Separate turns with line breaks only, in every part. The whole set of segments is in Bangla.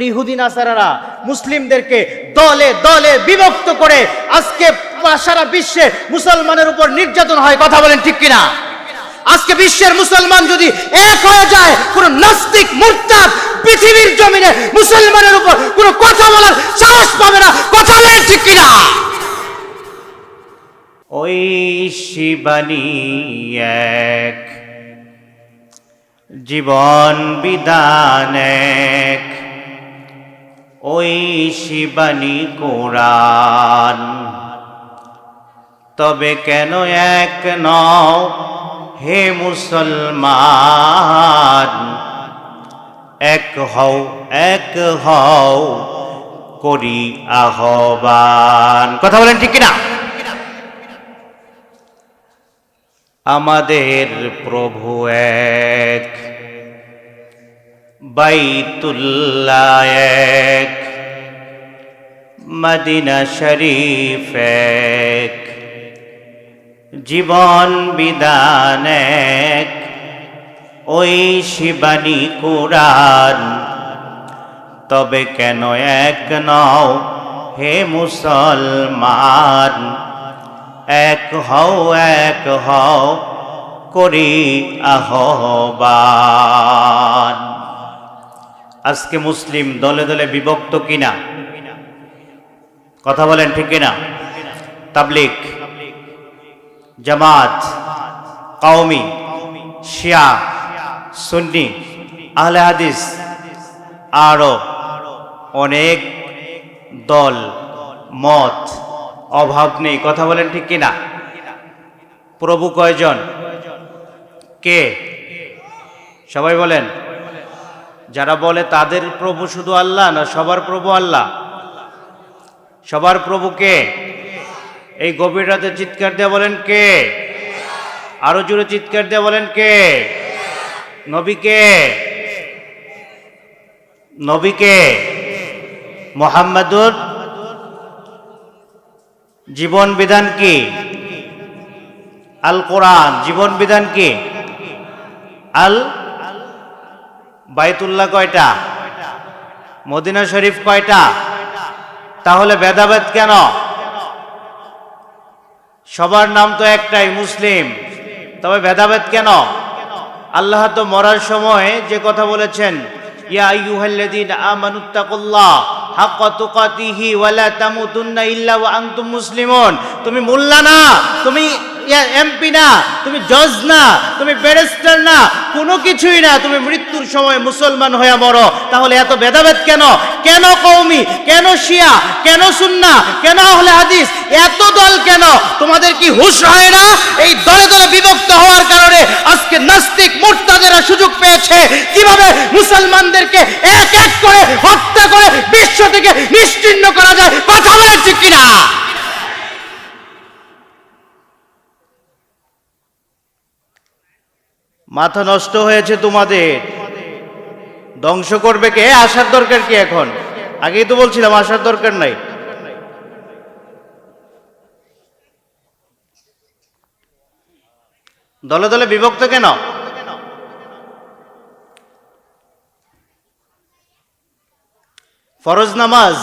ইহুদি নাসারারা মুসলিমদেরকে দলে দলে বিভক্ত করে আজকে সারা বিশ্বে মুসলমানের উপর নির্যাতন হয়। কথা বলেন ঠিক কিনা? আজকে বিশ্বের মুসলমান যদি এক হয়ে যায়, কোন নাস্তিক মুরতাদ পৃথিবীর জমিনে মুসলমানের উপর কোন কথা বলার সাহস পাবে না। কথা বলেন ঠিক কিনা? ওই শিবানী এক, জীবন বিধান এক, ওই শিবানী কোরআন। তবে কেন এক নও হে মুসলমান? এক হও করি আহ্বান। কথা বলেন ঠিক কিনা? আমাদের প্রভু এক, বাইতুল্লাহ এক, মদিনা শরীফ এক, জীবন বিধান এক, ওই শিবানী কোরআন। তবে কেন এক নও হে মুসলমান? এক হও করি আহ্বান। আজকে মুসলিম দলে দলে বিভক্ত কিনা? কথা বলেন ঠিক কিনা? তাবলিগ, জামাত, কওমি, শিয়া, সুন্নি, আহলে হাদিস, আরো অনেক দল মত, অভাব নেই। কথা বলেন ঠিক কিনা? প্রভু কয়জন? কে? সবাই বলেন। যারা বলে তাদের প্রভু শুধু আল্লাহ না সবার প্রভু আল্লাহ? সবার প্রভু কে? এই গভীর রাতে চিৎকার দিয়ে বলেন কে? আরো জোরে চিৎকার দিয়ে বলেন কে? নবীকে, নবীকে মুহাম্মাদুর জীবন বিধান কি? আল কোরআন। জীবন বিধান কি? আল বাইতুল্লাহ কয়টা? মদিনা শরীফ কয়টা? তাহলে ভেদাভেদ কেন? সবার নাম তো একটাই, মুসলিম। তবে ভেদাভেদ কেন? আল্লাহ তো মরার সময় যে কথা বলেছেন, ইয়া আইয়ুহাল্লাযীনা আমানুত্তাকুল্লাহ হাক্কা তুকাতিহি ওয়া লা তামুতুন্না ইল্লা ওয়া আনতুম মুসলিমুন। তুমি মোল্লা না, তুমি এমপি না, তুমি জজ না, তুমি ব্যারিস্টার না, কোনো কিছুই না, তুমি মৃত্যুর সময় মুসলমান হয়ে মরো। তাহলে এত ভেদাভেদ কেন? কেন কওমি, কেন শিয়া, কেন সুন্না, কেন আহলে হাদিস, এত দল কেন? তোমাদের কি হুঁশ হয় না? এই দলে দলে বিভক্ত হওয়ার কারণে আজকে নাস্তিক মুরতাদেরা সুযোগ পেয়েছে কিভাবে মুসলমানদেরকে এক এক করে হত্যা করে বিশ্ব থেকে নিশ্চিহ্ন করা যায়। কথা বলেন ঠিক কিনা? মাথা নষ্ট হয়েছে তোমাদের। ধ্বংস করবে কে? আসার দরকার কি এখন? আগেই তো বলছিলাম আসার দরকার নাই। দলে দলে বিভক্ত কেন? ফরজ নামাজ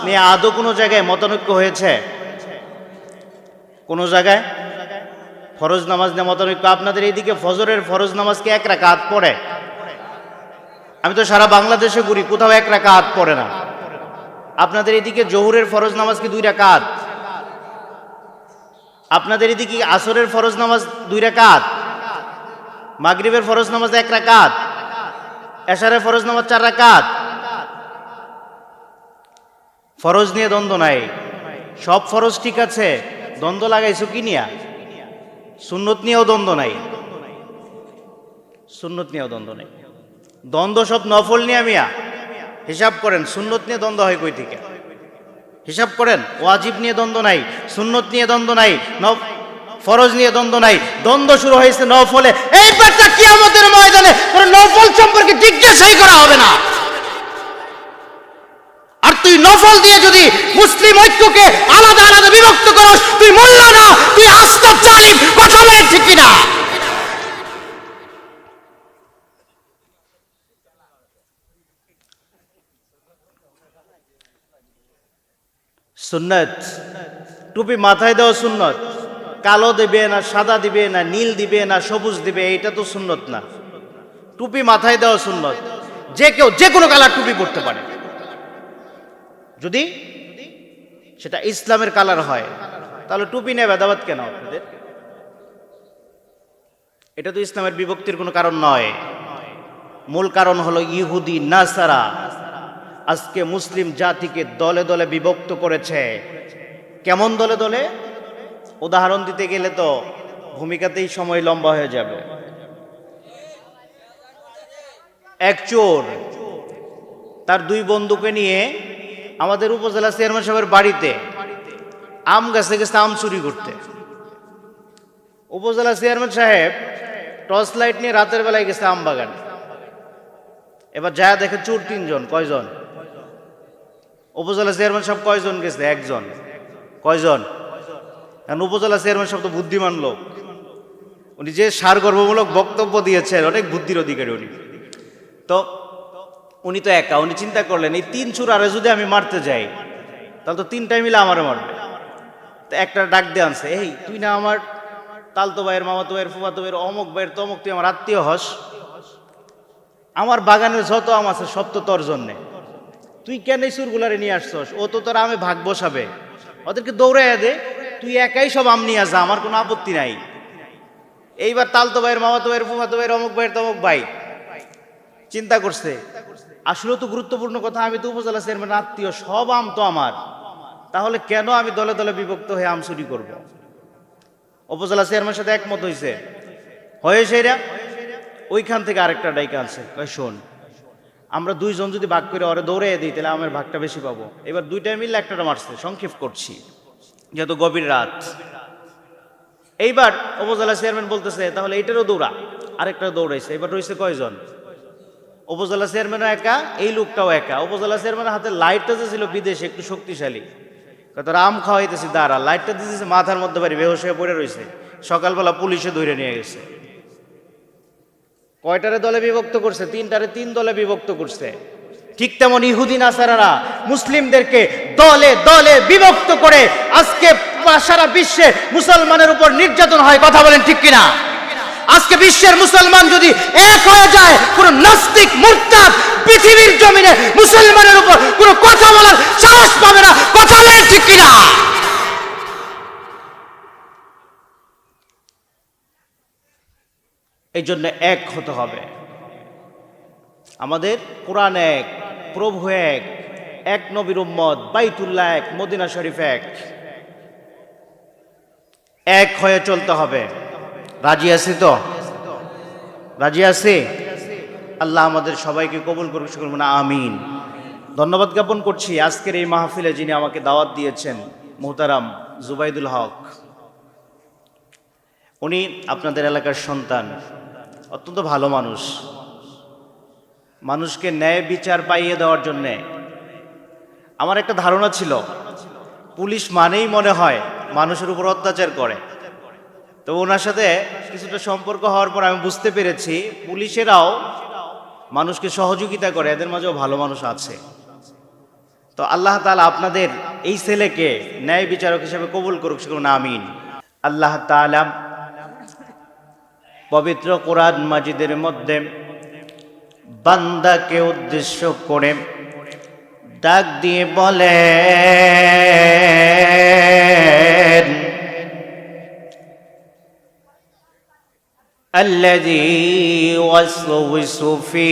নিয়ে আদৌ কোনো জায়গায় মতানৈক্য হয়েছে? কোন জায়গায় ফরজ নামাজ নিয়ে মতানৈক্য? আপনাদের এইদিকে ফজরের ফরজ নামাজ কি এক রাকাত পড়ে? আমি তো সারা বাংলাদেশে ঘুরি, কোথাও এক রাকাত পড়ে না। আপনাদের এদিকে জোহরের ফরজ নামাজ কি 2 রাকাত? আপনাদের এদিকে আসরের ফরজ নামাজ 2 রাকাত? মাগরিবের ফরজ নামাজ 1 রাকাত? এশারের ফরজ নামাজ 4 রাকাত? ফরজ নিয়ে দ্বন্দ্ব নাই। সব ফরজ ঠিক আছে, দ্বন্দ্ব লাগাইছো কি নিয়া? সুন্নত নিয়েও দ্বন্দ্ব নাই। সুন্নত নিয়েও দ্বন্দ্ব নাই। দ্বন্দ্ব সব নফল নিয়ে। মিয়া হিসাব করেন, সুন্নত নিয়ে দ্বন্দ্ব হয় কই থেকে? হিসাব করেন। ওয়াজিব নিয়ে দ্বন্দ্ব নাই, সুন্নত নিয়ে দ্বন্দ্ব নাই, ফরজ নিয়ে দ্বন্দ্ব নাই। দ্বন্দ্ব শুরু হয়েছে নফলে। এই ব্যাপারটা কিয়ামতের ময়দানে কোনো নফল সম্পর্কে জিজ্ঞাসাই করা হবে না। আর তুই নফল দিয়ে যদি মুসলিম ঐক্যকে আলাদা আলাদা বিভক্ত করস, তুই মোল্লা না, তুই আস্ত জালিম। কথা বলেন ঠিক কিনা? সুন্নত। টুপি মাথায় দেওয়া সুন্নত। কালো দিবে না সাদা দিবে না নীল দিবে না সবুজ দিবে, এটা তো সুন্নত না। টুপি মাথায় দেওয়া সুন্নত। যে কেউ যে কোনো কালার টুপি পরতে পারে, যদি সেটা ইসলামের কালার হয়। তাহলে টুপি নিয়ে ভেদাভেদ কেন আপনাদের? এটা তো ইসলামের বিভক্তির কোনো কারণ নয়। মূল কারণ হলো ইহুদি নাসারা আজকে মুসলিম জাতিকে দলে দলে বিভক্ত করেছে। কেমন দলে দলে? উদাহরণ দিতে গেলে তো ভূমিকাতেই সময় লম্বা হয়ে যাবে। এক চোর তার দুই বন্ধুকে নিয়ে আমাদের উপজেলা চেয়ারম্যান সাহেবের বাড়িতে আম গাছে গেছে আম চুরি করতে। উপজেলা চেয়ারম্যান সাহেব টর্চ লাইট নিয়ে রাতের বেলায় গেছে আম বাগানে। এবার যা দেখে চোর তিনজন। কয়জন? উপজেলা চেয়ারম্যান সাহেব কয়জন গেছে? একজন। কয়জন? কারণ উপজেলা চেয়ারম্যান সাহেব তো বুদ্ধিমান লোক, উনি যে সারগর্ভমূলক বক্তব্য দিয়েছেন, অনেক বুদ্ধির অধিকারী উনি। তো উনি তো একা, উনি চিন্তা করলেন এই তিন চোর আরে যদি আমি মারতে যাই তাহলে তো তিনটাই মিলে আমারে মারবে। তো একটা ডাক দিয়ে আনছে, এই তুই না আমার তালতো ভাইয়ের, মামাতো ভাইয়ের, ফুফাতো ভাইয়ের, অমুক ভাইয়ের, তমুক, তুই আমার আত্মীয় হস, আমার বাগানের যত আম আছে সব তো তোর জন্যে, তুই কেন এই চোরগুলারে নিয়ে আসছস? ও তো তোর আমে ভাগ বসাবে, ওদেরকে দৌড়াইয়া দে, তুই একাই সব আম নিয়ে যা, আমার কোনো আপত্তি নাই। এইবার তালতো ভাইয়ের, মামাতো ভাইয়ের, ফুফাতো ভাইয়ের, অমুক ভাইয়ের, তমুক ভাই চিন্তা করছে, আসলে তো গুরুত্বপূর্ণ কথা, আমি তো উপজেলা চেয়ারম্যান আত্মীয়, সব আম তো আমার, তাহলে কেন আমি দলে দলে বিভক্ত হয়ে আম চুরি করব? উপজেলা চেয়ারম্যানের সাথে একমত হয়েছে, সেইরা ওইখান থেকে আরেকটা ডাইকা আনছে, শোন আমরা দুইজন যদি ভাগ করে ওরে দৌড়াইয়া দিই তাহলে আমার ভাগটা বেশি পাবো। এবার দুইটাই মিললে একটা মারছে, সংক্ষেপ করছি যেহেতু গভীর রাত। এইবার উপজেলা চেয়ারম্যান বলতেছে তাহলে এইটারও দৌড়া, আরেকটা দৌড়াইছে। এবার রয়েছে কয়জন? উপজেলা চেয়ারম্যানও একা, এই লোকটাও একা। উপজেলা চেয়ারম্যানের হাতে লাইটটা যে ছিল বিদেশে একটু শক্তিশালী, তোর আম খাওয়াইতেছি দাঁড়া, লাইটটা দিতেছে মাথার মধ্যে বাড়ি, বেহোশ হয়ে পড়ে রয়েছে। সকালবেলা পুলিশে ধরে নিয়ে গেছে। কয়টারে দলে বিভক্ত করছে? তিনটারে তিন দলে বিভক্ত করছে। ঠিক তেমন ইহুদি নাসারারা মুসলিমদেরকে দলে দলে বিভক্ত করে আজকে সারা বিশ্বে মুসলমানের উপর নির্যাতন হয়। কথা বলেন ঠিক কিনা? আজকে বিশ্বের মুসলমান যদি এক হয়ে যায়, কোন নাস্তিক মুরতাদ পৃথিবীর জমিনে মুসলমানের উপর কোন কথা বলার সাহস পাবে না। কথা বলেন ঠিক কিনা? এই জন্য এক হতে হবে। আমাদের কোরআন এক, প্রভু এক, এক নবীর উম্মত, বাইতুল্লাহ এক, মদিনা শরীফ এক, এক হয়ে চলতে হবে। রাজি আছি তো? রাজি আছি? আল্লাহ আমাদের সবাইকে কবুল করুক, সকল না আমিন। ধন্যবাদ জ্ঞাপন করছি আজকের এই মাহফিলে যিনি আমাকে দাওয়াত দিয়েছেন, মুহতারাম জুবাইদুল হক। উনি আপনাদের এলাকার সন্তান, অত্যন্ত ভালো মানুষ। মানুষকে ন্যায় বিচার পাইয়ে দেওয়ার জন্যে, আমার একটা ধারণা ছিল পুলিশ মানেই মনে হয় মানুষের উপর অত্যাচার করে। তো ওনার সাথে কিছুটা সম্পর্ক হওয়ার পর আমি বুঝতে পেরেছি পুলিশেরাও মানুষকে সহযোগিতা করে, এদের মাঝেও ভালো মানুষ আছে। তো আল্লাহ তাআলা আপনাদের এই ছেলেকে ন্যায় বিচারক হিসেবে কবুল করুক, সকল আমিন। আল্লাহ তাআলা পবিত্র কোরআন মাজিদের মধ্যে বান্দাকে উদ্দেশ্য করে ডাক দিয়ে বলেন, আল্লাযী ওয়াসওয়াসু ফি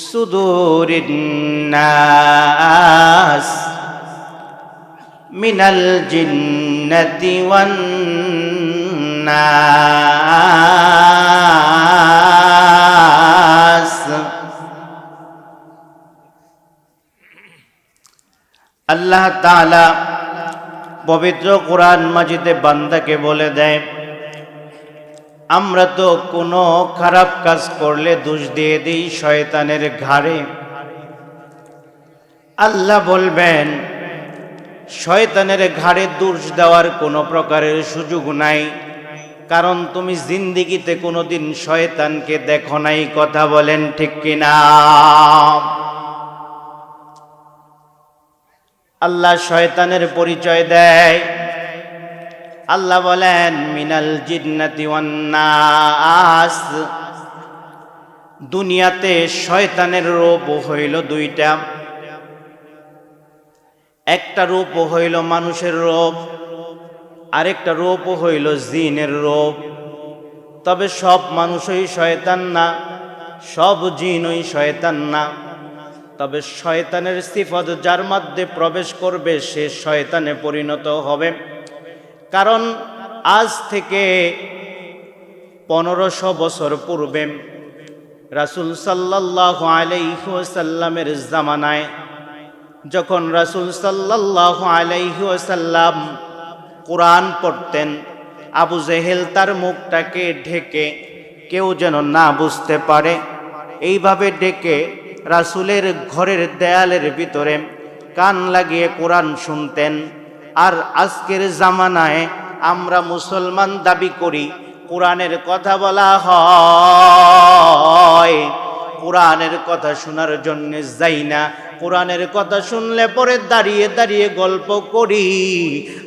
সুদুরিন নাস মিনাল জিন্নাতি ওয়ান নাস। আল্লাহ তাআলা পবিত্র কোরআন মাজিদে বান্দাকে বলে দেয়, আমরা তো কোনো খারাপ কাজ করলে দোষ দিয়ে দিই শয়তানের ঘাড়ে। আল্লাহ বলবেন শয়তানের ঘাড়ে দোষ দেওয়ার কোনো প্রকারের সুযোগ নাই, কারণ তুমি জিন্দেগিতে কোনোদিন শয়তানকে দেখো নাই। কথা বলেন ঠিক কিনা? আল্লাহ শয়তানের পরিচয় দেয়। আল্লাহ বলেন মিনাল জিন্নাতি ওয়ান নাস, দুনিয়াতে শয়তানের রূপ হইল দুইটা। একটা রূপ হইল মানুষের রূপ, আরেকটা রূপ হইল জিনের রূপ। তবে সব মানুষই শয়তান না, সব জিনই শয়তান না। তবে শয়তানের সিফত যার মধ্যে প্রবেশ করবে সে শয়তানে পরিণত হবে। কারণ আজ থেকে 1500 বছর পূর্বে রাসূল সাল্লাল্লাহু আলাইহি ওয়াসাল্লামের জামানায়, যখন রাসূল সাল্লাল্লাহু আলাইহি ওয়াসাল্লাম কোরআন পড়তেন, আবু জেহেল তার মুখটাকে ঢেকে কেউ যেন না বুঝতে পারে এইভাবে ডেকে রাসূলের ঘরের দেয়ালের ভিতরে কান লাগিয়ে কোরআন শুনতেন। আর আজকের জামানায় আমরা মুসলমান দাবি করি, কোরআনের কথা বলা হয়, কোরআনের কথা শোনার জন্য যাই না, কোরআনের কথা শুনলে পরে দাঁড়িয়ে দাঁড়িয়ে গল্প করি।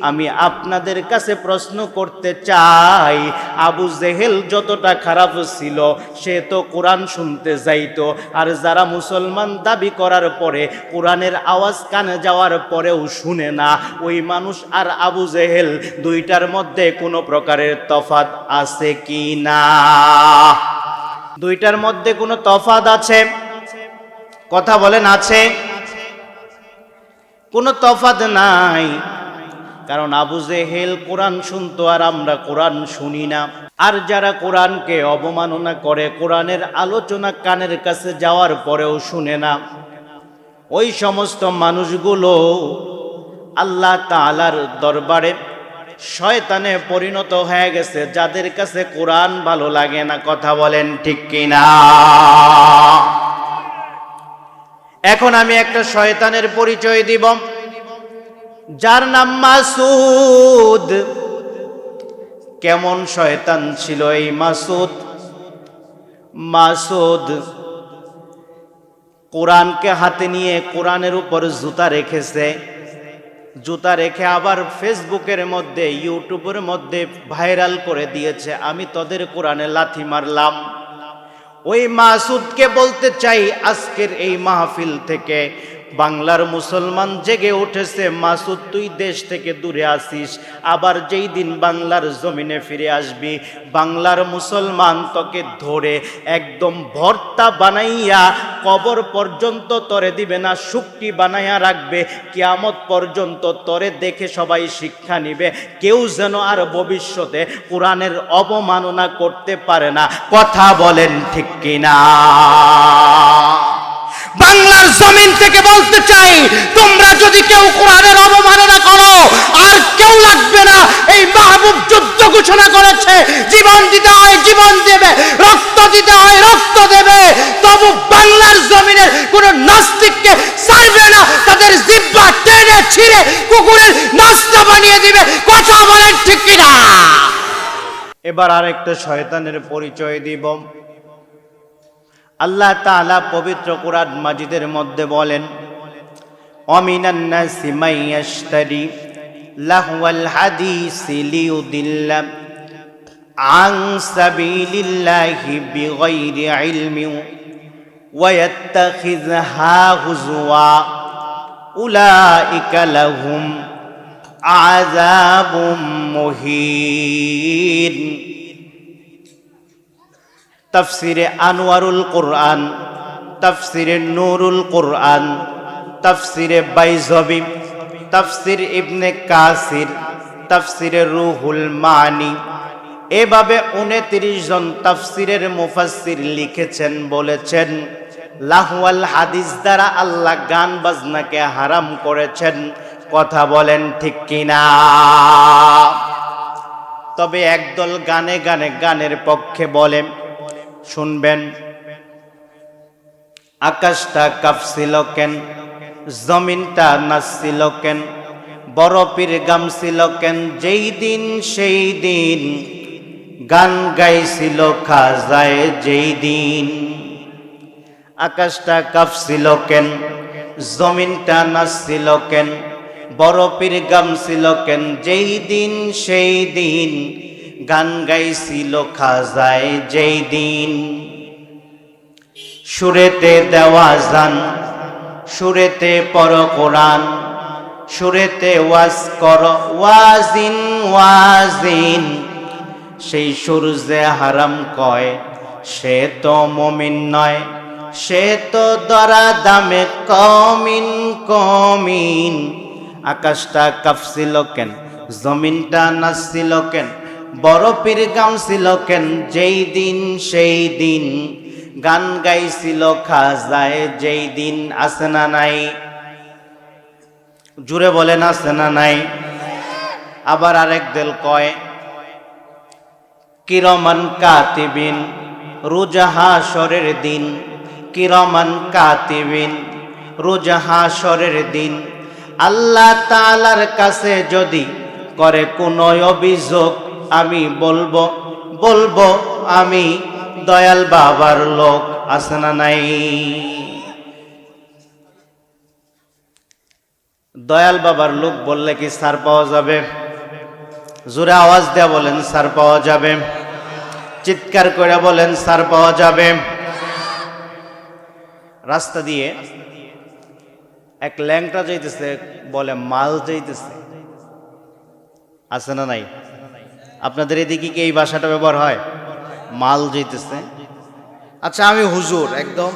আমি আপনাদের কাছে প্রশ্ন করতে চাই, আবু জেহেল যতটা খারাপ ছিল সে তো কোরআন শুনতে যাইতো, আর যারা মুসলমান দাবি করার পরে কোরআনের আওয়াজ কানে যাওয়ার পরেও শুনে না, ওই মানুষ আর আবু জেহেল দুইটার মধ্যে কোনো প্রকারের তফাৎ আছে কি না? দুইটার মধ্যে কোনো তফাৎ আছে? কথা বলেন, আছে? কোনো তফাৎ নাই। কারণ আবু জেহেল কোরআন শুনতো আর আমরা কোরআন শুনি না। আর যারা কোরআনকে অবমাননা করে, কোরআনের আলোচনা কানের কাছে যাওয়ার পরেও শুনে না, ওই সমস্ত মানুষগুলো আল্লাহ তাআলার দরবারে শয়তানে পরিণত হয়ে গেছে, যাদের কাছে কোরআন ভালো লাগে না। কথা বলেন ঠিক কিনা? এখন আমি একটা শয়তানের পরিচয় দিব, যার নাম মাসুদ। কেমন শয়তান ছিল এই মাসুদ? মাসুদ কোরআনকে হাতে নিয়ে কোরআনের উপর জুতা রেখেছে, জুতা রেখে আবার ফেসবুকের মধ্যে, ইউটিউবের মধ্যে ভাইরাল করে দিয়েছে, আমি তোদের কোরআনে লাথি মারলাম। ওই মাসুদকে বলতে চাই, আজকের এই মাহফিল থেকে বাংলার মুসলমান জেগে উঠেছে। মাসুদ, তুই দেশ থেকে দূরে আসিস, আবার যেই দিন বাংলার জমিনে ফিরে আসবি, বাংলার মুসলমান তোকে ধরে একদম ভর্তা বানাইয়া কবর পর্যন্ত তরে দিবে না, শুকটি বানাইয়া রাখবে। কিয়ামত পর্যন্ত তরে দেখে সবাই শিক্ষা নিবে, কেউ যেন আর ভবিষ্যতে কোরআনের অবমাননা করতে পারে না। কথা বলেন ঠিক কিনা? বাংলার জমিন থেকে বলতে চাই, তোমরা যদি কেউ কোরআনের অবমাননা করো, আর কেউ লাগবে না। এই মাহবুব যুদ্ধ ঘোষণা করেছে, জীবন দিতে হয় জীবন দেবে, রক্ত দিতে হয় রক্ত দেবে। তবু বাংলার জমিনের কোন নাস্তিককে ছাড়বে না, তাদের জিহ্বা টেনে ছিঁড়ে কুকুরের নাস্তা বানিয়ে দিবে। কথা বলেন ঠিক কিনা? এবার আরেকটা শয়তানের পরিচয় দিব। আল্লাহ তাআলা পবিত্র কোরআন মাজিদের মধ্যে বলেন, অমিনান নাসি মাইয়াশতারি লাহওয়াল হাদিসি লিয়ুদিল্লা আন সাবিলিল্লাহি বিগাইরি ইলমিন ওয়া ইয়াত্তাখিযহা হুজওয়া উলাইকা লাহুম আযাবুম মুহিন। তাফসিরে আনোয়ারুল কোরআন, তাফসিরে নূরুল কোরআন, তাফসিরে বাইজবি, তাফসির ইবনে কাসির, তাফসিরে রুহুল মানি, এভাবে 29 জন তাফসিরের মুফাসসির লিখেছেন, বলেছেন লাহওয়াল হাদিস দ্বারা আল্লাহ গান বাজনাকে হারাম করেছেন। কথা বলেন ঠিক কিনা? তবে একদল গানে গানে গানের পক্ষে বলে, শুনবেন, আকাশটা কাঁপছিল কেন, জমিনটা নাচছিল কেন, বরফের গামছিল কেন, যেই দিন সেই দিন গান গাইছিল খাজায় যেই দিন। আকাশটা কাঁপছিল কেন, জমিনটা নাচছিল কেন, বড় পীর গামছিল কেন যেই দিন সেই দিন, গান গাইছিল খাজায় যেই দিন। সুরেতে দেওয়া জান, সুরেতে পড় কোরআন, সুরেতে ওয়াজ কর ওয়াজিন ওয়াজিন। সেই সুর যে হারাম কয় সে তো মুমিন নয়, সে তো দরা দামে কমিন কমিন। আকাশটা কাঁপছিল কেন, জমিনটা নাচছিল কেন, বড় পীর গামছিল কেন যেই দিন সেই দিন, গান গাইছিল খাজায় যেই দিন। আছে না নাই? জুড়ে বলেন আছে না নাই? আবার আরেক দেল কয় কিরমান কাতিবিন, রোজ হাশরের দিন, কিরমান কাতিবিন, রোজ হাশরের দিন। আল্লাহ তাআলার কাছে যদি করে কোনো অভিযোগ, আমি বলবো বলবো আমি দয়াল বাবার লোক। আছে না নাই? দয়াল বাবার লোক বললে কি ছাড় পাওয়া যাবে? জোরে আওয়াজ দেয়া বলেন ছাড় পাওয়া যাবে। চিৎকার করে বলেন ছাড় পাওয়া যাবে। রাস্তা দিয়ে এক ল্যাংটা যাইতেছে, বলে মাল যাইতেছে। আছে না নাই? আপনাদের এদিকে কি এই ভাষাটা ব্যবহার হয়? মাল যাইতেছে। আচ্ছা, আমি হুজুর, একদম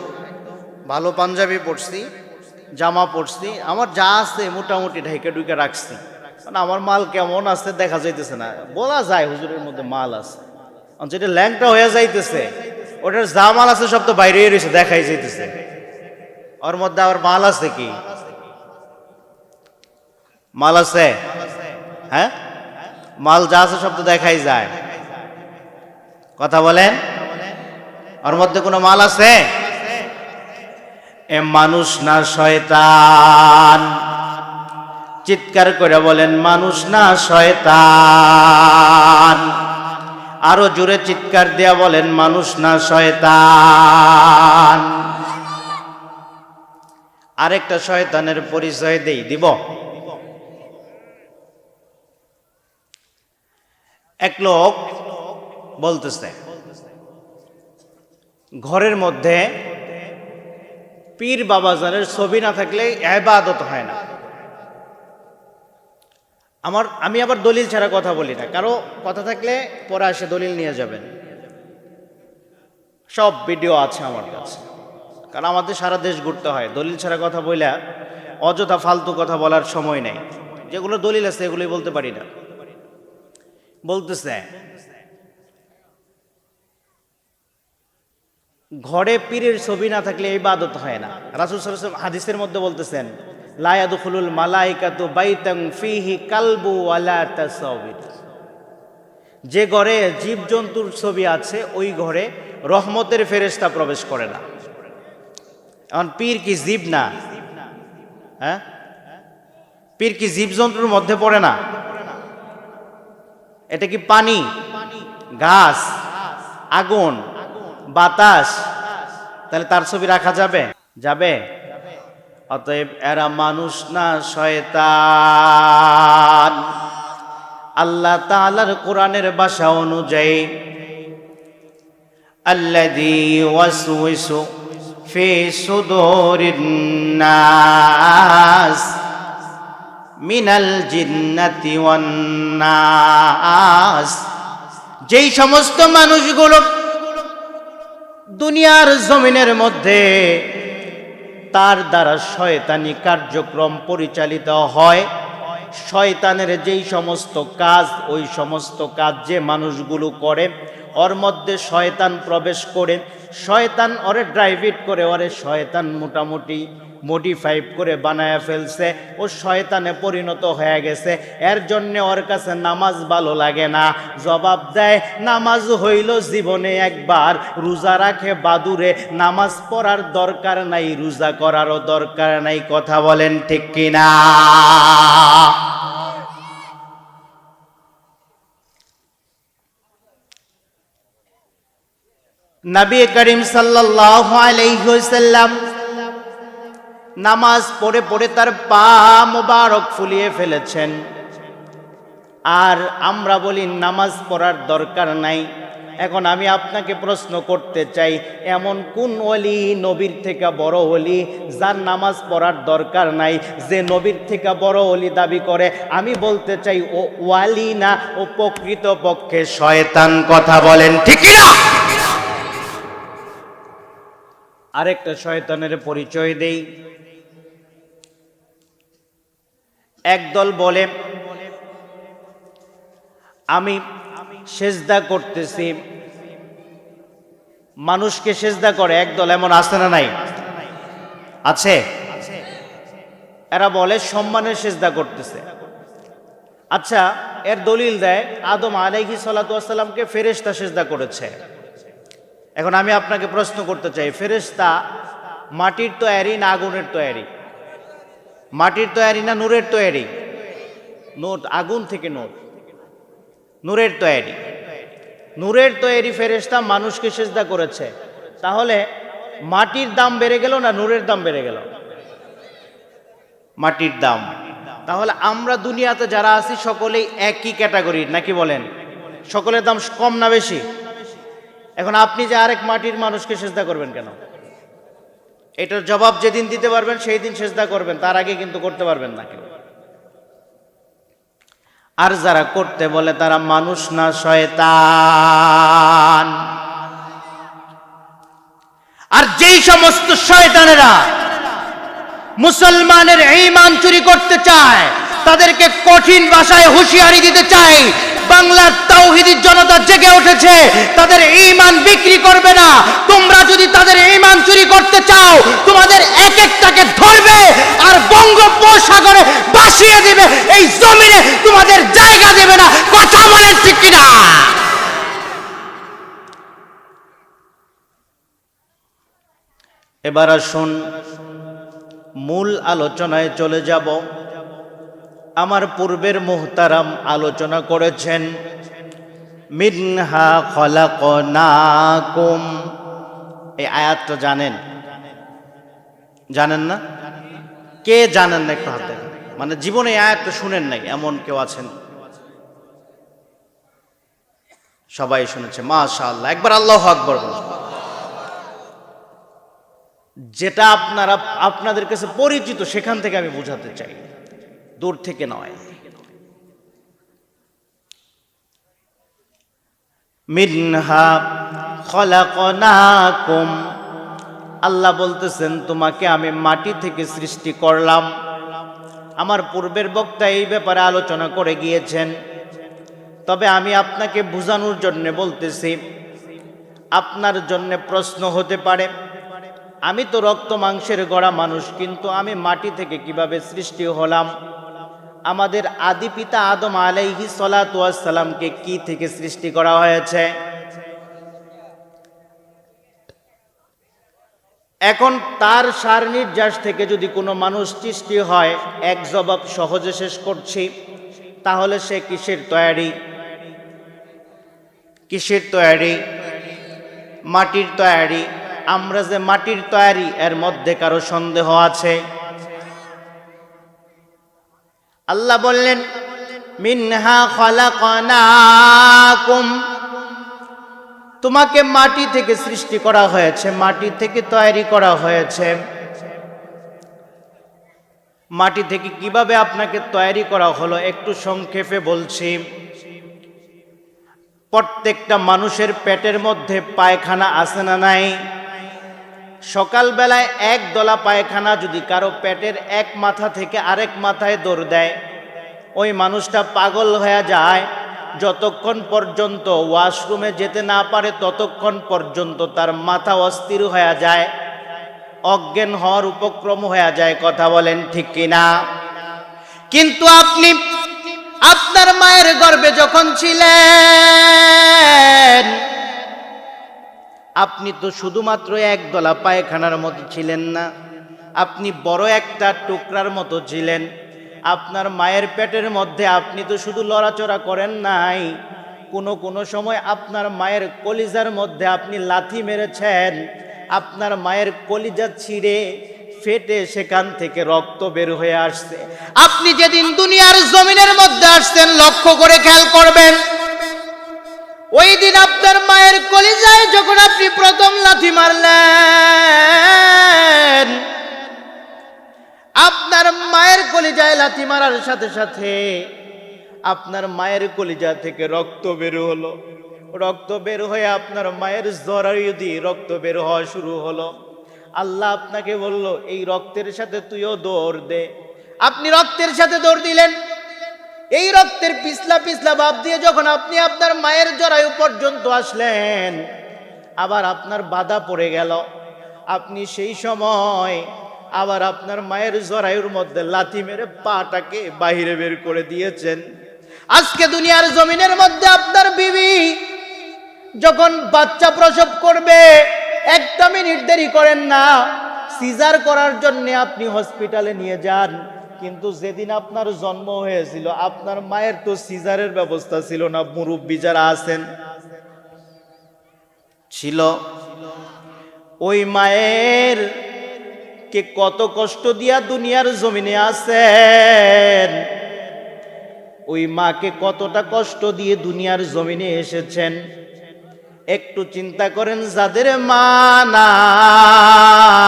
ভালো পাঞ্জাবি পরছি, জামা পরছি, আমার যা আছে মোটামুটি ঢাইকা ডুইকা রাখছি, মানে আমার মাল কেমন আছে দেখা যাইতেছে না। বলা যায় হুজুরের মধ্যে মাল আছে। যেটা ল্যাংটা হয়ে যাইতেছে, ওটার যা মাল আছে সব তো বাইরে রয়েছে, দেখাই যাইতেছে। ওর মধ্যে আবার মাল আছে কি? মাল আছে? হ্যাঁ, মাল যা আছে সব তো দেখাই যায়। কথা বলেন, ওর মধ্যে কোনো মাল আছে? এ মানুষ না শয়তান? চিৎকার করে বলেন মানুষ না শয়তান? আরো জোরে চিৎকার দিয়া বলেন মানুষ না শয়তান? আরেকটা শয়তানের পরিচয় দিব। এক লোক বলতেছে ঘরের মধ্যে পীর বাবাজানের ছবি না থাকলে ইবাদত হয় না। আমি আবার দলিল ছাড়া কথা বলি না, কারো কথা থাকলে পরে এসে দলিল নিয়ে যাবেন। সব ভিডিও আছে আমার কাছে, কারণ আমাদের সারা দেশ ঘুরতে হয়। দলিল ছাড়া কথা বইলা অযথা ফালতু কথা বলার সময় নেই। যেগুলো দলিল আছে এগুলোই বলতে পারি না। বলতেছে ঘরে পীরের ছবি না থাকলে ইবাদত হয় না। রাসূল সাল্লাল্লাহু আলাইহি ওয়াসাল্লাম হাদিসের মধ্যে বলতেছেন লা ইয়াদখুলুল মালাইকাতু বাইতান ফিহি কালবু ওয়ালা তাসাবির। যে ঘরে জীবজন্তুর ছবি আছে ওই ঘরে রহমতের ফেরেশতা প্রবেশ করে না। এখন পীর কি জীব না? হ্যাঁ, পীর কি জীবজন্তুর মধ্যে পড়ে না? এটা কি পানি, গাছ, আগুন, বাতাস? তাহলে তার ছবি রাখা যাবে? যাবে? অতএব এরা মানুষ না শয়তান। আল্লাহ তাআলার কোরআনের ভাষা অনুযায়ী আল্লাযী ওয়াসওয়িসু ফি সুদুরিন নাস মিনাল জিন্নাতি ওয়ান নাস। যেই সমস্ত মানুষগুলো দুনিয়ার জমিনের মধ্যে তার দ্বারা শয়তানি কার্যক্রম পরিচালিত হয়, শয়তানের যেই সমস্ত কাজ, ওই সমস্ত কাজ যে মানুষগুলো করে ওর মধ্যে শয়তান প্রবেশ করে, শয়তান ওরে ড্রাইভিট করে, ওরে শয়তান মোটামুটি মডিফাই করে বানায় ফেলছে, ও শয়তানে পরিণত হয়ে গেছে। এর জন্যে ওর কাছে নামাজ ভালো লাগে না। জবাব দেয় নামাজ হইল জীবনে একবার, রোজা রাখে বাদুরে, নামাজ পড়ার দরকার নাই, রোজা করারও দরকার নাই। কথা বলেন ঠিক কিনা? নবী করিম সাল্লাল্লাহু আলাইহি ওয়াসাল্লাম নামাজ পড়ে পড়ে তার পা মোবারক ফুলিয়ে ফেলেছেন। আর আমরা বলি নামাজ পড়ার দরকার নাই। এখন আমি আপনাকে প্রশ্ন করতে চাই, এমন কোন ওলি নবীর থেকে বড় ওলি যার নামাজ পড়ার দরকার নাই, যে নবীর থেকে বড় ওলি দাবি করে? আমি বলতে চাই ও ওয়ালি না, ও প্রকৃতপক্ষে শয়তান। কথা বলেন ঠিক না? আরেকটা শয়তানের পরিচয় দেই। একদল বলে আমি সেজদা করতেছি, মানুষকে সেজদা করে। একদল এমন আছে না নাই? আছে। এরা বলে সম্মানের সেজদা করতেছে। আচ্ছা, এর দলিল দেয় আদম আলাইহিস সালাতু ওয়াস সালামকে ফেরেশতা সেজদা করেছে। এখন আমি আপনাকে প্রশ্ন করতে চাই, ফেরেশতা মাটির তৈরি না আগুনের তৈরি? মাটির তৈরি না নূরের তৈরি? নূর, আগুন থেকে নূর, নূরের তৈরি। নূরের তৈরি ফেরেশতা মানুষকে সেজদা করেছে। তাহলে মাটির দাম বেড়ে গেল না নূরের দাম বেড়ে গেল? মাটির দাম। তাহলে আমরা দুনিয়াতে যারা আছি সকলেই একই ক্যাটাগরির, নাকি বলেন? সকলের দাম কম না বেশি? এখন আপনি যে আরেক মাটির মানুষকে সেজদা করবেন কেন? এটার জবাব যেদিন দিতে পারবেন সেই দিন সেজদা করবেন, তার আগে কিন্তু করতে পারবেন না কেউ। আর যারা করতে বলে তারা মানুষ না শয়তান। আর যেই সমস্ত শয়তানেরা মুসলমানের ঈমান চুরি করতে চায়, তাদেরকে কঠিন ভাষায় হুঁশিয়ারি দিতে চাই, বাংলার তাওহীদি জনতা জেগে উঠেছে, তাদের ঈমান বিক্রি করবে না। তোমরা যদি তাদের ঈমান চুরি করতে চাও, তোমাদের এক একটাকে ধরবে আর বঙ্গোপসাগরে ভাসিয়ে দিবে, এই জমিনে তোমাদের জায়গা দেবে না। কথা বলেন ঠিক কিনা? এবার আসুন মূল আলোচনায় চলে যাব। আমার পূর্বের মুহতারাম আলোচনা করেছেন মিনহা খলাকনাকুম। এই আয়াতটা জানেন? জানেন না? কে জানেন না একটু হাত দেখেন। মানে জীবনে এই আয়াতটা শুনেন নাই এমন কেউ আছেন? সবাই শুনেছে, মাশাআল্লাহ। একবার আল্লাহু আকবার বলুন। যেটা আপনাদের কাছে পরিচিত সেখান থেকে আমি বোঝাতে চাই, দূর থেকে নয়। মিনহা খলাকনাকুম, আল্লাহ বলতেছেন তোমাকে আমি মাটি থেকে সৃষ্টি করলাম। আমার পূর্বের বক্তা এই ব্যাপারে আলোচনা করে গিয়েছেন, তবে আমি আপনাকে বোঝানোর জন্য বলতেছি। আপনার জন্য প্রশ্ন হতে পারে, আমি তো রক্ত মাংসের গড়া মানুষ, কিন্তু আমি মাটি থেকে কিভাবে সৃষ্টি হলাম? আমাদের আদি পিতা আদম আলাইহিস সালাতু ওয়াস সালামকে কি থেকে সৃষ্টি করা হয়েছে? এখন তার সার নির্যাস থেকে যদি কোনো মানুষ সৃষ্টি হয়, এক জবাব সহজে শেষ করছি, তাহলে সে কিসের তৈরি? কিসের তৈরি? মাটির তৈরি। আমরা যে মাটির তৈরি, এর মধ্যে কারো সন্দেহ আছে? আল্লাহ বললেন মিনহা খলাকনাকুম, তোমাকে মাটি থেকে সৃষ্টি করা হয়েছে, মাটি থেকে তৈরি করা হয়েছে। মাটি থেকে কিভাবে আপনাকে তৈরি করা হলো একটু সংক্ষেপে বলছি। প্রত্যেকটা মানুষের পেটের মধ্যে পায়খানা আছে না নাই? সকালবেলায় এক দলা পায়খানা যদি কারো পেটের এক মাথা থেকে আরেক মাথায় দৌড় দেয়, ওই মানুষটা পাগল হয়ে যায়। যতক্ষণ পর্যন্ত ওয়াশরুমে যেতে না পারে ততক্ষণ পর্যন্ত তার মাথা অস্থির হয়ে যায়, অজ্ঞান হওয়ার উপক্রম হয়ে যায়। কথা বলেন ঠিক কিনা? কিন্তু আপনি আপনার মায়ের গর্ভে যখন ছিলেন, আপনি তো শুধুমাত্র এক দলা পায়খানার মতো ছিলেন না, আপনি বড় একটা টুকরার মতো ছিলেন। আপনার মায়ের পেটের মধ্যে আপনি তো শুধু লড়াচড়া করেন নাই, কোনো সময় আপনার মায়ের কলিজার মধ্যে আপনি লাথি মেরেছেন। আপনার মায়ের কলিজা ছিঁড়ে ফেটে সেখান থেকে রক্ত বের হয়ে আসছে। আপনি যেদিন দুনিয়ার জমিনের মধ্যে আসছেন লক্ষ্য করে খেয়াল করবেন, ওই দিন আপনার মায়ের কলিজায় যখন আপনি প্রথম লাথি মারলেন, আপনার মায়ের কলিজায় লাথি মারার সাথে সাথে আপনার মায়ের কলিজা থেকে রক্ত বের হলো। রক্ত বের হয়ে আপনার মায়ের জরায়ু দিয়ে রক্ত বের হওয়া শুরু হলো। আল্লাহ আপনাকে বলল, এই রক্তের সাথে তুইও দৌড় দে। আপনি রক্তের সাথে দৌড় দিলেন। এই রক্তের পিছলা পিছলা ভাব দিয়ে যখন আপনি আপনার মায়ের জরায়ু পর্যন্ত আসলেন, আবার আপনার বাধা পড়ে গেল। আপনি সেই সময় আবার আপনার মায়ের জরায়ুর মধ্যে লাথি মেরে পাটাকে বাহিরে বের করে দিয়েছেন। আজকে দুনিয়ার জমিনের মধ্যে আপনার বিবি যখন বাচ্চা প্রসব করবে, একটা মিনিট দেরি করেন না, সিজার করার জন্য আপনি হসপিটালে নিয়ে যান। কিন্তু যেদিন আপনার জন্ম হয়েছিল, আপনার মায়ের তো সিজারের ব্যবস্থা ছিল না। মুরব্বী যারা আছেন ছিল, ওই মায়ের কে কত কষ্ট দিয়া দুনিয়ার জমিনে আছেন, ওই মাকে কতটা কষ্ট দিয়ে দুনিয়ার জমিনে এসেছেন একটু চিন্তা করেন। যাদের মা নাই,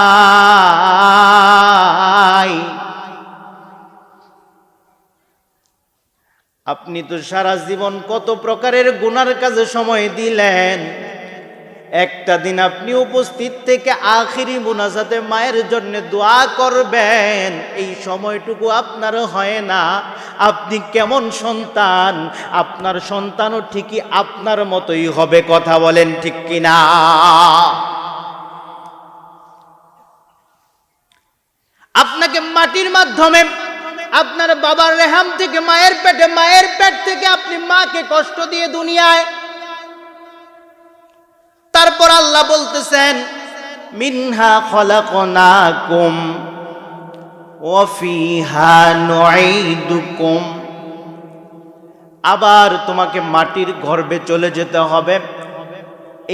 আপনি তো সারা জীবন কত প্রকারের গুনার কাজে সময় দিলেন, একটা দিন আপনি উপস্থিত থেকে আখিরি মুনাজাতে মায়ের জন্য দোয়া করবেন, এই সময়টুকু আপনার হয় না। আপনি কেমন সন্তান? আপনার সন্তানও ঠিকই আপনার মতোই হবে। কথা বলেন ঠিক কিনা? আপনাকে মাটির মাধ্যমে আপনার বাবার রেহাম থেকে মায়ের পেট থেকে আপনি মাকে কষ্ট দিয়ে দুনিয়ায়, তারপর আল্লাহ বলতেছেন, মিনহা খলাকনাকুম ওয়া ফিহা নুঈদুকুম। আবার তোমাকে মাটির গর্ভে চলে যেতে হবে।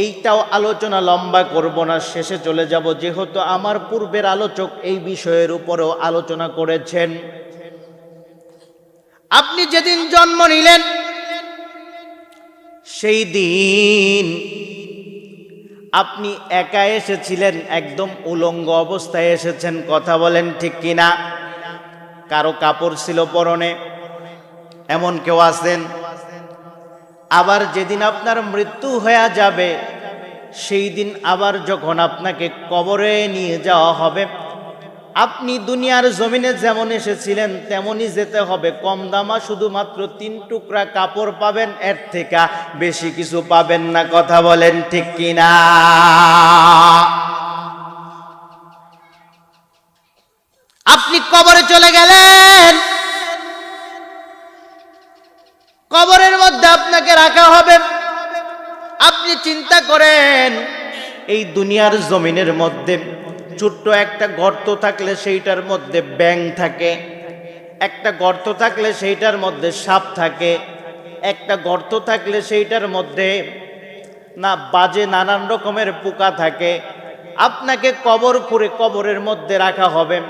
এইটাও আলোচনা লম্বা করব না, শেষে চলে যাব, যেহেতু আমার পূর্বের আলোচক এই বিষয়ের উপরেও আলোচনা করেছেন। আপনি যেদিন জন্ম নিলেন, সেই দিন আপনি একা এসেছিলেন, একদম উলঙ্গ অবস্থায় এসেছেন। কথা বলেন ঠিক কিনা? কারো কাপড় ছিল পরনে, এমন কেউ আছেন? আবার যেদিন আপনার মৃত্যু হয়ে যাবে, সেই দিন আবার যখন আপনাকে কবরে নিয়ে যাওয়া হবে, আপনি দুনিয়ার জমিনে যেমন এসেছিলেন তেমনই যেতে হবে। কম দামা শুধুমাত্র 3 টুকরা কাপড় পাবেন, এর থেকে বেশি কিছু পাবেন না। কথা বলেন ঠিক কিনা? আপনি কবরে চলে গেলেন, কবরের মধ্যে আপনাকে রাখা হবে। আপনি চিন্তা করেন, এই দুনিয়ার জমিনের মধ্যে ছোট্ট একটা গর্ত থাকলে সেইটার মধ্যে ব্যাঙ থাকে, একটা গর্ত থাকলে সেইটার মধ্যে সাপ থাকে, একটা গর্ত থাকলে সেইটার মধ্যে না বাজে নানান রকমের পোকা থাকে। আপনাকে কবর করে কবরের মধ্যে রাখা হবে।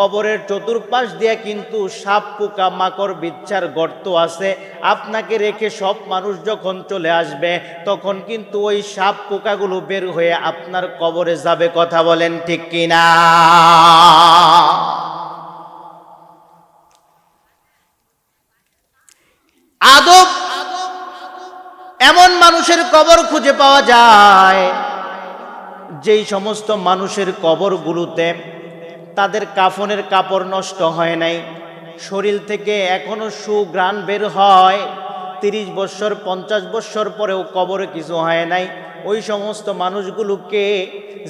কবরের চতুর্পাশ দিয়ে কিন্তু সাপ পোকা মাকড় বিচ্ছার গর্ত আছে। আপনাকে রেখে সব মানুষ যখন চলে আসবে, তখন কিন্তু ওই সাপ পোকাগুলো বের হয়ে আপনার কবরে যাবে। কথা বলেন ঠিক কিনা? আদব এমন মানুষের কবর খুঁজে পাওয়া যায়, যেই সমস্ত মানুষের কবরগুলোতে তাদের কাফনের কাপড় নষ্ট হয় নাই, শরীর থেকে এখনো সুঘ্রাণ বের হয়, 30 বছর 50 বছর পরেও কবরে কিছু হয় নাই। ওই সমস্ত মানুষগুলোকে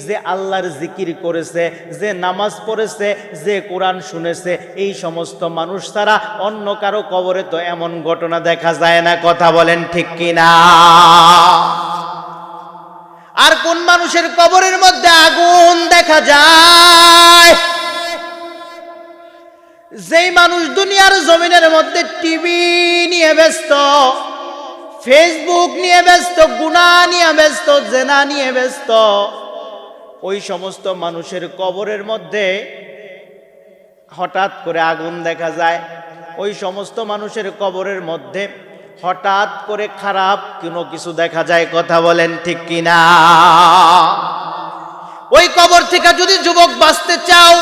যে আল্লাহর জিকির করেছে, যে নামাজ পড়েছে, যে কোরআন শুনেছে, এই সমস্ত মানুষ ছাড়া অন্য কারো কবরে তো এমন ঘটনা দেখা যায় না। কথা বলেন ঠিক কিনা? আর কোন মানুষের কবরের মধ্যে আগুন দেখা যায়? যেই মানুষ দুনিয়ার জমিনের মধ্যে টিভি নিয়ে ব্যস্ত, ফেসবুক নিয়ে ব্যস্ত, গুনাহ নিয়ে ব্যস্ত, জেনা নিয়ে ব্যস্ত, ওই সমস্ত মানুষের কবরের মধ্যে হঠাৎ করে আগুন দেখা যায়, ওই সমস্ত মানুষের কবরের মধ্যে হঠাৎ করে খারাপ কোনো কিছু দেখা যায়। কথা বলেন ঠিক কিনা? ওই কবর থেকে যদি যুবক বাঁচতে চাও,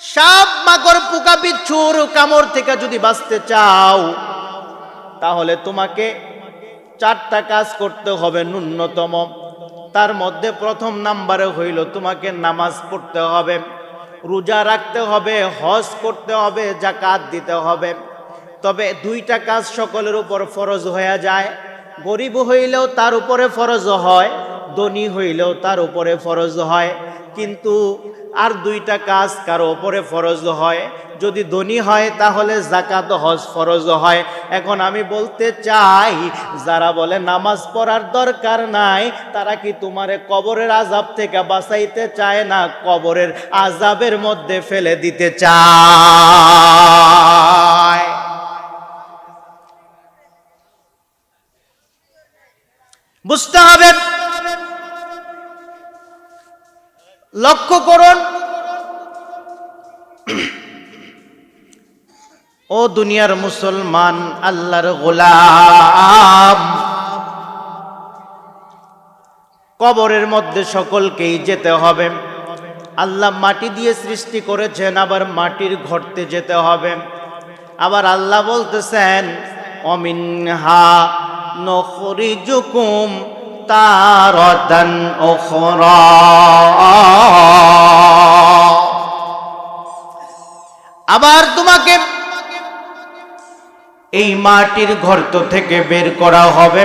সাপ মাকড় পোকা বিচ্ছুর কামড় থেকে যদি বাঁচতে চাও, তাহলে তোমাকে 4টা কাজ করতে হবে ন্যূনতম। তার মধ্যে প্রথম নাম্বারে হইল তোমাকে নামাজ পড়তে হবে, রোজা রাখতে হবে, হজ করতে হবে, যাকাত দিতে হবে। তবে 2টা কাজ সকলের উপর ফরজ হয়ে যায়। গরিব হইলেও তার উপরে ফরজ হয়, ধনী হইলেও তার উপরে ফরজ হয়, কিন্তু আর 2টা কাজ কারো উপরে ফরজ হয়। যদি ধনী হয় তাহলে যাকাত হজ ফরজ হয়। এখন আমি বলতে চাই, যারা বলে নামাজ পড়ার দরকার নাই, তারা কি তোমারে কবরের আযাব থেকে বাঁচাইতে চায় না কবরের আযাবের মধ্যে ফেলে দিতে চায়? বুঝতে হবে, লক্ষ্য করুন। ও দুনিয়ার মুসলমান, আল্লাহর গোলাম, কবরের মধ্যে সকলকেই যেতে হবে। আল্লাহ মাটি দিয়ে সৃষ্টি করেছেন, আবার মাটির গর্তে যেতে হবে। আবার আল্লাহ বলতেছেন, অমিনহা নখরিজুকুম তারাতান উখরা। আবার তোমাকে এই মাটির গর্ত থেকে বের করা হবে,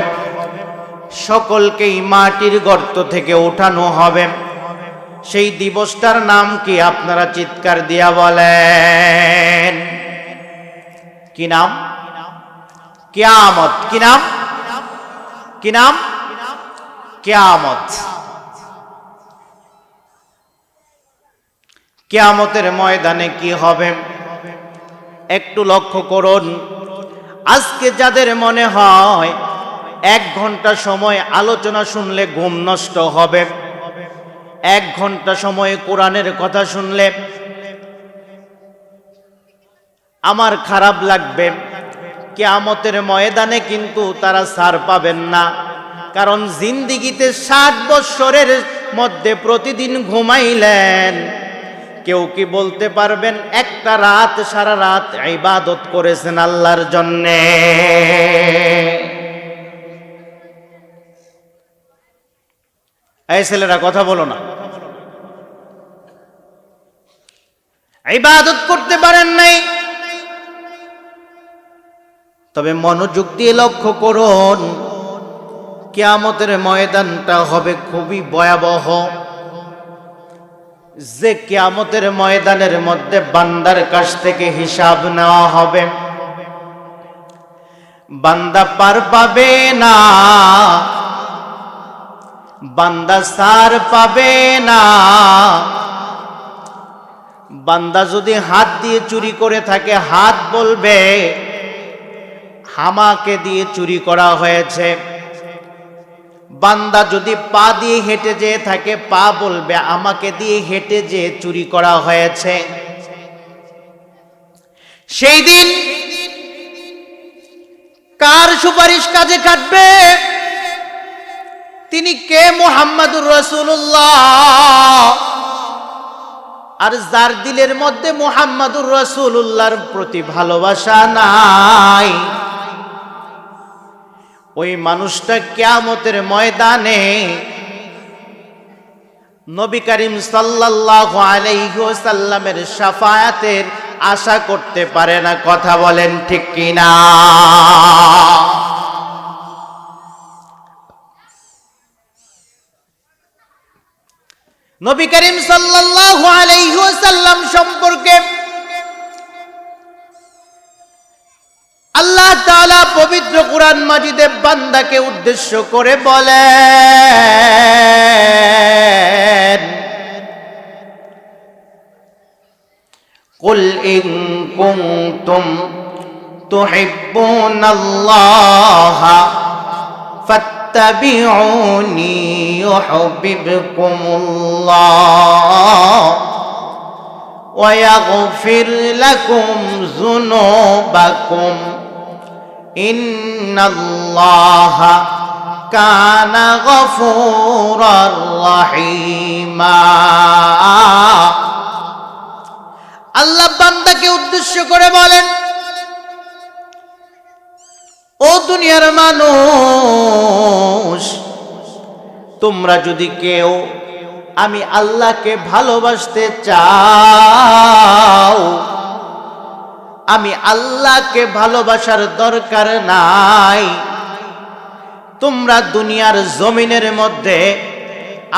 সকলকেই মাটির গর্ত থেকে উঠানো হবে। সেই দিবসটার নাম কি? আপনারা চিৎকার দিয়া বলেন, কি নাম? কিয়ামত। কি নাম? কি নাম? কিয়ামত। কিয়ামতের ময়দানে কি হবে একটু লক্ষ্য করুন। আজকে যাদের মনে হয় 1 ঘন্টা সময় আলোচনা শুনলে ঘুম নষ্ট হবে, 1 ঘন্টা সময় কোরআনের কথা শুনলে আমার খারাপ লাগবে, কিয়ামতের ময়দানে কিন্তু তারা ছাড় পাবেন না। কারণ জিন্দিগিতে 60 বছরের মধ্যে প্রতিদিন ঘুমাইলেন, কেউ কি বলতে পারবেন একটা রাত সারা রাত ইবাদত করেছেন আল্লাহর জন্যে? এই ছেলেরা কথা বলো না, ইবাদত করতে পারেন নাই। তবে মনোযোগ দিয়ে লক্ষ্য করুন, কিয়ামতের ময়দানটা হবে খুবই ভয়াবহ। যে কিয়ামতের ময়দানের মধ্যে বান্দার কাছ থেকে হিসাব নেওয়া হবে, বান্দা পার পাবে না, বান্দা ছাড় পাবে না। বান্দা যদি হাত দিয়ে চুরি করে থাকে, হাত বলবে আমাকে দিয়ে চুরি করা হয়েছে। বান্দা যদি পা দিয়ে হেঁটে যেয়ে থাকে, পা বলবে আমাকে দিয়ে হেঁটে যেয়ে চুরি করা হয়েছে। সেই দিন কার সুপারিশ কাজে খাটবে? তিনি কে? মুহাম্মাদুর রাসূলুল্লাহ। আর যার দিলের মধ্যে মুহাম্মাদুর রাসূলুল্লাহর প্রতি ভালোবাসা নাই, ওই মানুষটা কিয়ামতের ময়দানে নবী করিম সাল্লাল্লাহু আলাইহি ওয়াসাল্লামের শাফায়াতের আশা করতে পারে না। কথা বলেন ঠিক কিনা? নবী করিম সাল্লাল্লাহু আলাইহি ওয়াসাল্লাম সম্পর্কে আল্লাহ তাআলা পবিত্র কুরআন মাজিদে বান্দাকে উদ্দেশ্য করে বলেন, কুল ইন কুনতুম তুহিব্বুনাল্লাহা ফাত্তাবিউনি يحببكم ويغفر لكم ذنوبكم إن الله كان غفورا رحيما আল্লাহ বান্দাকে উদ্দেশ্য করে বলেন, ও দুনিয়ার মানুষ, তোমরা যদি কেউ আমি আল্লাহকে ভালোবাসতে চাও, আমি আল্লাহকে ভালোবাসার দরকার নাই। তোমরা দুনিয়ার জমিনের মধ্যে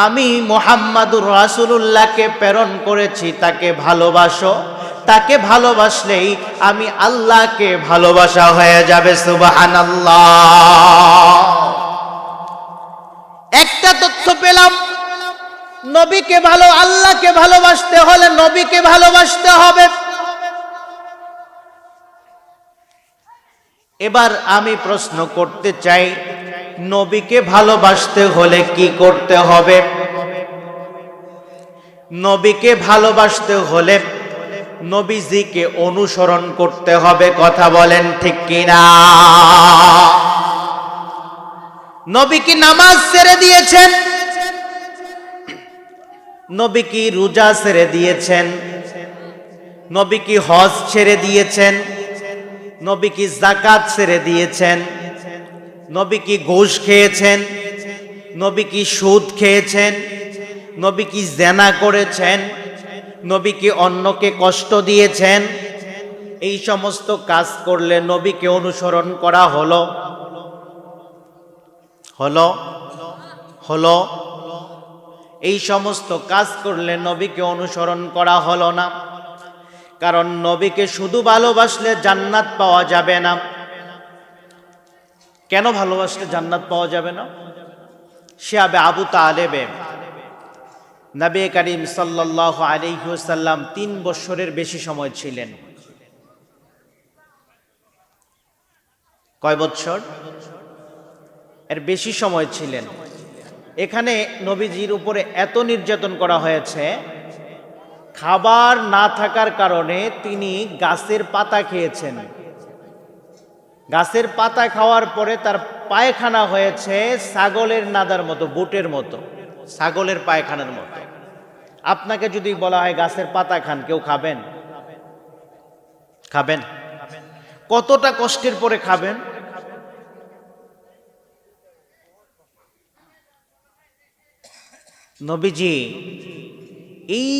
আমি মুহাম্মাদুর রাসূলুল্লাহকে প্রেরণ করেছি, তাকে ভালোবাসো। তাকে ভালোবাসলেই আমি আল্লাহকে ভালোবাসা হয়ে যাবে। সুবহানাল্লাহ। একটা তথ্য পেলাম, নবীকে আল্লাহকে ভালোবাসতে হলে নবীকে ভালোবাসতে হবে। এবার আমি প্রশ্ন করতে চাই, নবীকে ভালোবাসতে হলে কি করতে হবে? নবীকে ভালোবাসতে হলে নবীজিকে অনুসরণ করতে হবে। কথা বলেন ঠিক কিনা? নবী কি নামাজ ছেড়ে দিয়েছেন? নবী কি রোজা ছেড়ে দিয়েছেন? নবী কি হজ ছেড়ে দিয়েছেন? নবী কি যাকাত ছেড়ে দিয়েছেন? নবী কি ঘুষ খেয়েছেন? নবী কি সুদ খেয়েছেন? নবী কি জিনা করেছেন? নবী কি অন্যকে কষ্ট দিয়েছেন? এই সমস্ত কাজ করলে নবীকে অনুসরণ করা হলো? এই সমস্ত কাজ করলে নবীকে অনুসরণ করা হলো না। কারণ নবীকে শুধু ভালোবাসলে জান্নাত পাওয়া যাবে না। কেন ভালোবাসলে জান্নাত পাওয়া যাবে না? শিহাবে আবু তালেবে নবী করিম সাল্লাল্লাহু আলাইহি ওয়াসাল্লাম 3 বছরের বেশি সময় ছিলেন। কয় বছর? এর বেশি সময় ছিলেন। এখানে নবীজির উপরে এত নির্যাতন করা হয়েছে, খাবার না থাকার কারণে তিনি গাছের পাতা খেয়েছেন। গাছের পাতা খাওয়ার পরে তার পায়খানা হয়েছে ছাগলের নাদার মতো, বুটের মতো, ছাগলের পায়খানার মতো। আপনাকে যদি বলা হয় গাছের পাতা খান, কেউ খাবেন? খাবেন? কতটা কষ্টের পরে খাবেন? নবীজি এই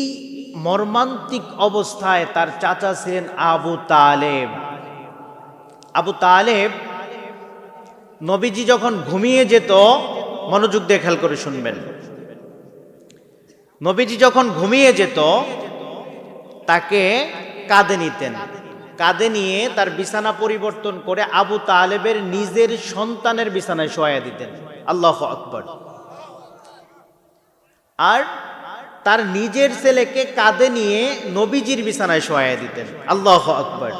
মর্মান্তিক অবস্থায়, তার চাচা ছিলেন আবু তালেব। আবু তালেব নবীজি যখন ঘুমিয়ে যেত, মনোযোগ দিয়ে খেয়াল করে শুনবেন, নবীজি যখন ঘুমিয়ে যেত তাকে কাঁধে নিতেন। কাঁধে নিয়ে তার বিছানা পরিবর্তন করে আবু তালেবের নিজের সন্তানের বিছানায় শোয়া দিতেন। আল্লাহু আকবার। আর তার নিজের ছেলেকে কাঁধে নিয়ে নবীজির বিছানায় শোয়া দিতেন। আল্লাহু আকবার।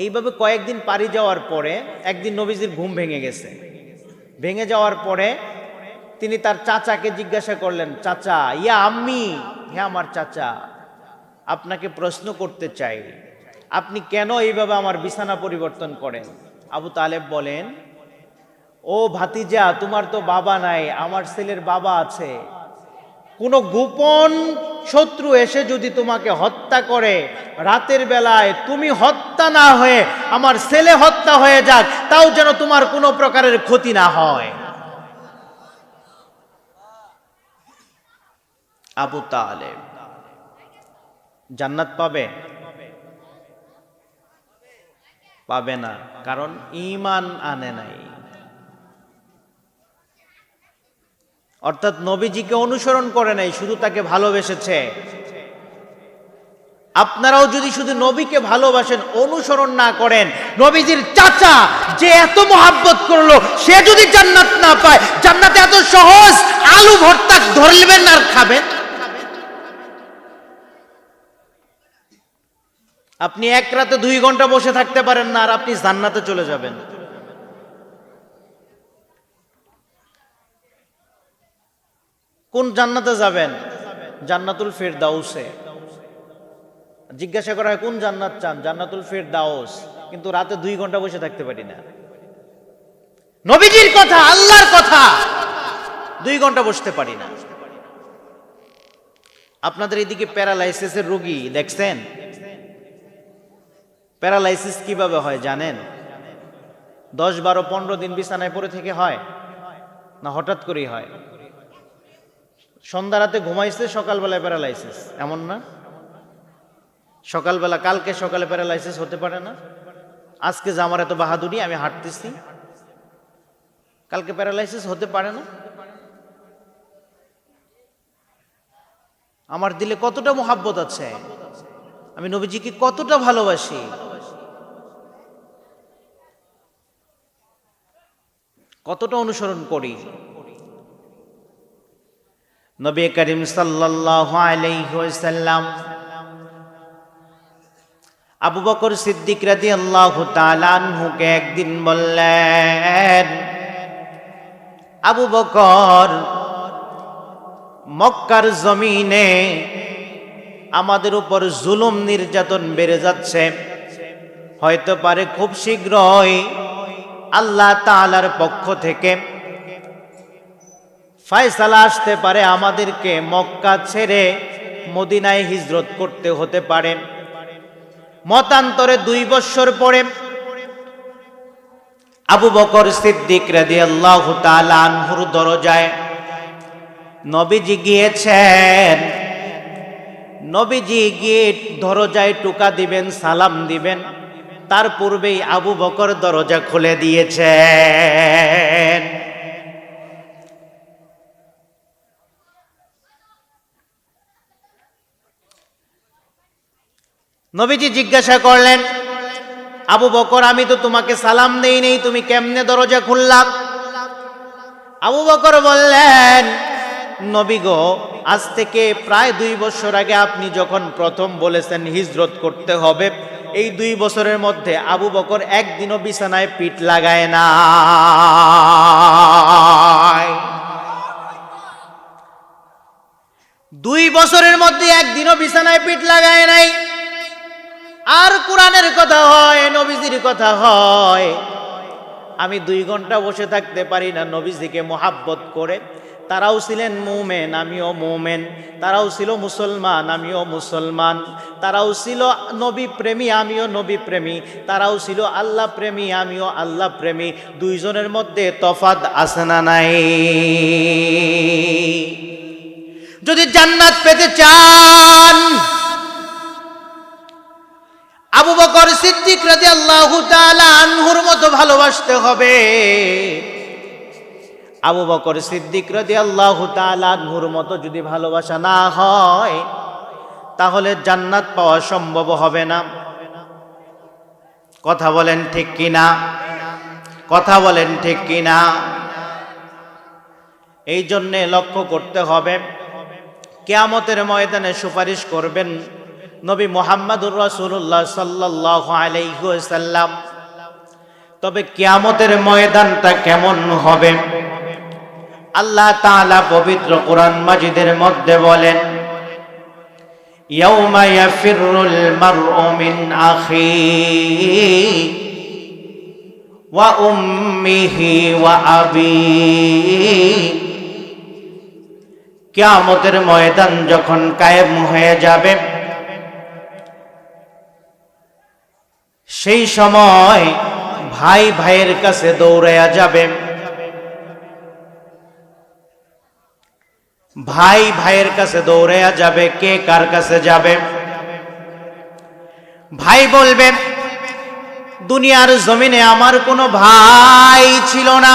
এইভাবে কয়েকদিন পাড়ি যাওয়ার পরে একদিন নবীজির ঘুম ভেঙে গেছে। ভেঙে যাওয়ার পরে তিনি তার চাচাকে জিজ্ঞাসা করলেন, চাচা, ইয়া আম্মি, হে আমার চাচা, আপনাকে প্রশ্ন করতে চাই, আপনি কেন এইভাবে আমার বিছানা পরিবর্তন করেন? আবু তালেব বলেন, ও ভাতিজা, তোমার তো বাবা নাই, আমার ছেলের বাবা আছে। কোনো গোপন শত্রু এসে যদি তোমাকে হত্যা করে রাতের বেলায়, তুমি হত্যা না হয়ে আমার ছেলে হত্যা হয়ে যাক, তাও যেন তোমার কোনো প্রকারের ক্ষতি না হয়। আবু তালেব জান্নাত পাবে? পাবে না, কারণ ঈমান আনে নাই। অর্থাৎ নবীজিকে অনুসরণ করে নাই, শুধু তাকে ভালোবেসেছে। আপনারাও যদি শুধু নবীকে ভালোবাসেন, অনুসরণ না করেন, নবীজির চাচা যে এত মহাব্বত করলো, সে যদি জান্নাত না পায়, জান্নাতে এত সহজ আলু ভর্তা ধরলেন আর খাবেন? আপনি এক রাতে 2 ঘন্টা বসে থাকতে পারেন না, আর আপনি জান্নাতে চলে যাবেন। কোন জান্নাতে যাবেন? জান্নাতুল ফেরদাউসে। জিজ্ঞাসা করা হয় কোন জান্নাত চান? জান্নাতুল ফেরদাউস। কিন্তু রাতে 2 ঘন্টা বসে থাকতে পারি না। নবীজির কথা, আল্লাহর কথা, 2 ঘন্টা বসতে পারি না। আপনাদের এদিকে প্যারালাইসিসের রোগী দেখছেন? প্যারালাইসিস কিভাবে হয় জানেন? 10, 12, 15 দিন বিছানায় পড়ে থেকে হয় না হঠাৎ করেই হয়? সন্ধ্যা রাতে ঘুমাইছে, সকালবেলায় প্যারালাইসিস, এমন না? সকালবেলা, কালকে সকালে প্যারালাইসিস হতে পারে না? আজকে যে আমার এত বাহাদুরি, আমি হাঁটতেছি, কালকে প্যারালাইসিস হতে পারে না? আমার দিলে কতটা মোহাব্বত আছে, আমি নবীজিকে কতটা ভালোবাসি। কতটা অনুসরণ করি। নবী করিম সাল্লাল্লাহু আলাইহি ওয়াসাল্লাম আবু বকর সিদ্দিক রাদিয়াল্লাহু তাআলা আনহুকে একদিন বললেন, আবু বকর, মক্কার জমিনে আমাদের উপর জুলুম নির্যাতন বেড়ে যাচ্ছে, হয়তো পারে খুব শীঘ্রই আল্লাহ তাআলার পক্ষ থেকে ফয়সালা আসতে পারে, আমাদেরকে মক্কা ছেড়ে মদিনায় হিজরত করতে হতে পারে। মতান্তরে 2 বছর পরে আবু বকর সিদ্দিক রাদিয়াল্লাহু তাআলা আনহুর দরজায় নবীজি গিয়েছেন। নবীজি গিয়ে দরজায় টোকা দিবেন, সালাম দিবেন, তার পূর্বেই আবু বকর দরজা খুলে দিয়েছেন। নবীজি জিজ্ঞাসা করলেন, আবু বকর, আমি তো তোমাকে সালাম দেই নেই, তুমি কেমনে দরজা খুললাম? আবু বকর বললেন, নবী গো, আজ থেকে প্রায় 2 বছর আগে আপনি যখন প্রথম বলেছেন হিজরত করতে হবে, এই 2 বছরের মধ্যে আবু বকর একদিনও বিছানায় পিঠ লাগায় না। 2 বছরের মধ্যে একদিনও বিছানায় পিঠ লাগায় নাই। আর কোরআনের কথা হয়, নবীজির কথা হয়, আমি 2 ঘন্টা বসে থাকতে পারি না নবীজিকে মোহাব্বত করে। তারাও ছিলেন মুমিন, আমিও মুমিন। তারাও ছিল মুসলমান, আমিও মুসলমান। তারাও ছিল নবী প্রেমী, আমিও নবী প্রেমী। তারাও ছিল আল্লাহ প্রেমী, আমিও আল্লাহ প্রেমী। 2 জনের মধ্যে তফাৎ আছে না নাই? যদি জান্নাত পেতে চান, আবু বকর সিদ্দিক রাদিয়াল্লাহু তাআলা আনহুর মতো ভালোবাসতে হবে। আবু বকর সিদ্দিক রাদিয়াল্লাহু তাআলা আনহুর মতো যদি ভালোবাসা না হয়, তাহলে জান্নাত পাওয়া সম্ভব হবে না। কথা বলেন ঠিক কিনা? কথা বলেন ঠিক কিনা? এই জন্যে লক্ষ্য করতে হবে, কিয়ামতের ময়দানে সুপারিশ করবেন নবী মুহাম্মদুর রাসূলুল্লাহ সাল্লাল্লাহু আলাইহি ওয়াসাল্লাম। তবে কিয়ামতের ময়দানটা কেমন হবে? আল্লাহ তাআলা পবিত্র কোরআন মাজিদের মধ্যে বলেন, ইয়াউমা ইয়াফিরুল মারউ মিন আখিহি ওয়া উম্মিহি ওয়া আবিহি। কিয়ামতের ময়দান যখন কায়েম হয়ে যাবে, সেই সময় ভাই ভাইয়ের কাছে দৌড়াইয়া যাবে, ভাই ভাইয়ের কাছে দৌড়াইয়া যাবে। কে কার কাছে যাবে? ভাই বলবে, দুনিয়ার জমিনে আমার কোনো ভাই ছিল না।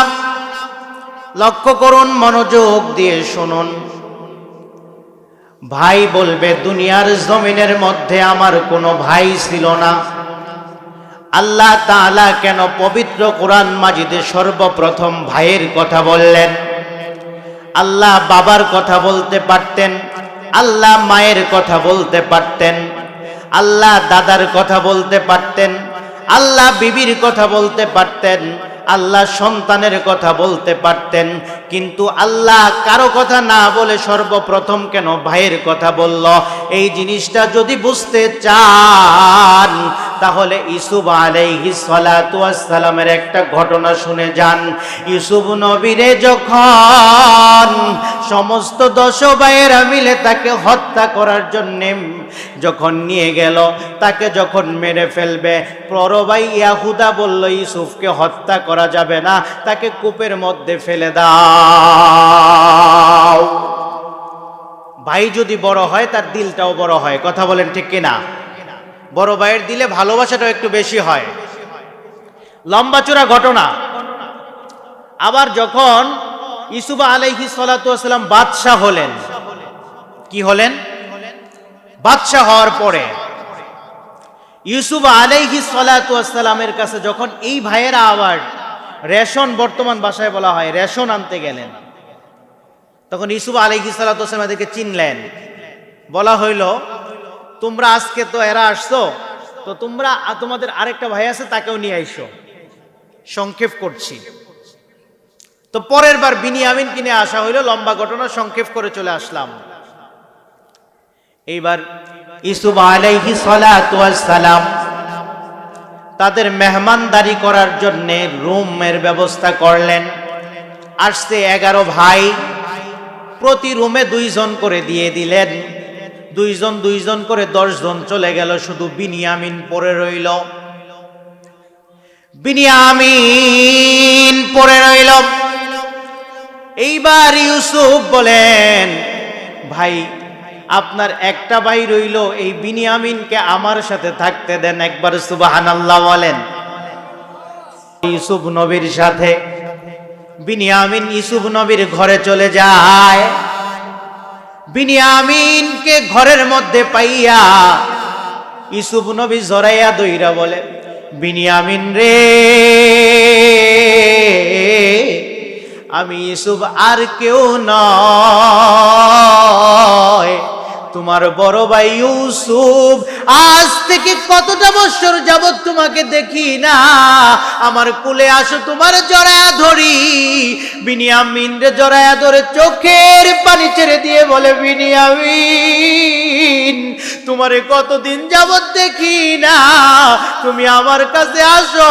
লক্ষ্য করুন, মনোযোগ দিয়ে শুনুন। ভাই বলবে, দুনিয়ার জমিনের মধ্যে আমার কোনো ভাই ছিল না। আল্লাহ তাআলা কেন পবিত্র কোরআন মাজিদে সর্বপ্রথম ভাইয়ের কথা বললেন? আল্লাহ বাবার কথা বলতে পারতেন, আল্লাহ মায়ের কথা বলতে পারতেন, আল্লাহ দাদার কথা বলতে পারতেন, আল্লাহ বিবির কথা বলতে পারতেন, আল্লাহ সন্তানের কথা বলতে পারতেন, কিন্তু আল্লাহ কারো কথা না বলে সর্বপ্রথম কেন ভাইয়ের কথা বলল? এই জিনিসটা যদি বুঝতে চান তাহলে ইউসুফ আলাইহিস সালাতু ওয়াস সালামের একটা ঘটনা শুনে যান। ইউসুফ নবীরে যখন সমস্ত 10 ভাইয়েরা মিলে তাকে হত্যা করার জন্য যখন নিয়ে গেল, তাকে যখন মেরে ফেলবে, বড় ভাই ইয়াহুদা বলল ইউসুফকে হত্যা করা যাবে না, তাকে কূপের মধ্যে ফেলে দাও। ভাই যদি বড় হয় তার দিলটাও বড় হয়, কথা বলেন ঠিক কিনা? বড় ভাইয়ের দিলে ভালোবাসাটাও একটু বেশি হয়। লম্বা চূড়া ঘটনা। আবার যখন ইউসুফ আলাইহিস সালাতু ওয়াস সালাম বাদশা হলেন, কি হলেন? বাদশা হওয়ার পরে ইউসুফ আলাইহিস সালাতু ওয়াস সালামের কাছে যখন এই ভাইয়েরা আবার রেশন, বর্তমান ভাষায় বলা হয় রেশন আনতে গেলেন, তখন ইউসুফ আলাইহিস সালাতু ওয়াস সালাম এদেরকে চিনলেন। বলা হইল, তোমরা আজকে তো এরা আসছো, তো তোমরা তোমাদের আরেকটা ভাই আছে তাকেও নিয়ে আইসো। সংক্ষেপ করছি। তো পরের বার বিনিয়ামিন কিনে আসা হইল, লম্বা ঘটনা সংক্ষেপ করে চলে আসলাম। এইবার ইউসুফ আলাইহিস সালাতু ওয়াস সালাম তাদের মেহমানদারি করার জন্য রুমের ব্যবস্থা করলেন। আসছে 11 ভাই, প্রতি রুমে 2 জন করে দিয়ে দিলেন। 2 জন করে 10 জন চলে গেল, শুধু বিনিয়ামিন পড়ে রইল। বিনিয়ামিন পড়ে রইল। এইবার ইউসুফ বলেন, ভাই আপনার একটা ভাই রইল, এই বিনিয়ামিনকে আমার সাথে থাকতে দেন। একবার সুবহানাল্লাহ বলেন। ইউসুফ নবীর সাথে বিনিয়ামিন ইউসুফ নবীর ঘরে চলে যায়। বিনিয়ামিনকে ঘরের মধ্যে পাইয়া ইউসুফ নবী জড়াইয়া দইরা বলে, বিনিয়ামিন রে, আমি ইউসুফ আর কেউ নয়, তোমার বড় ভাই ইউসুফ। আজ থেকে কতটা বছর যাবত তোমাকে দেখি না, আমার কোলে আসো, তোমার জড়ায়া ধরি। বিনিয়ামিন রে জড়ায়া ধরে চোখের পানি ছেড়ে দিয়ে বলে, বিনিয়ামিন তোমারে কতদিন যাবত দেখি না, তুমি আমার কাছে আসো,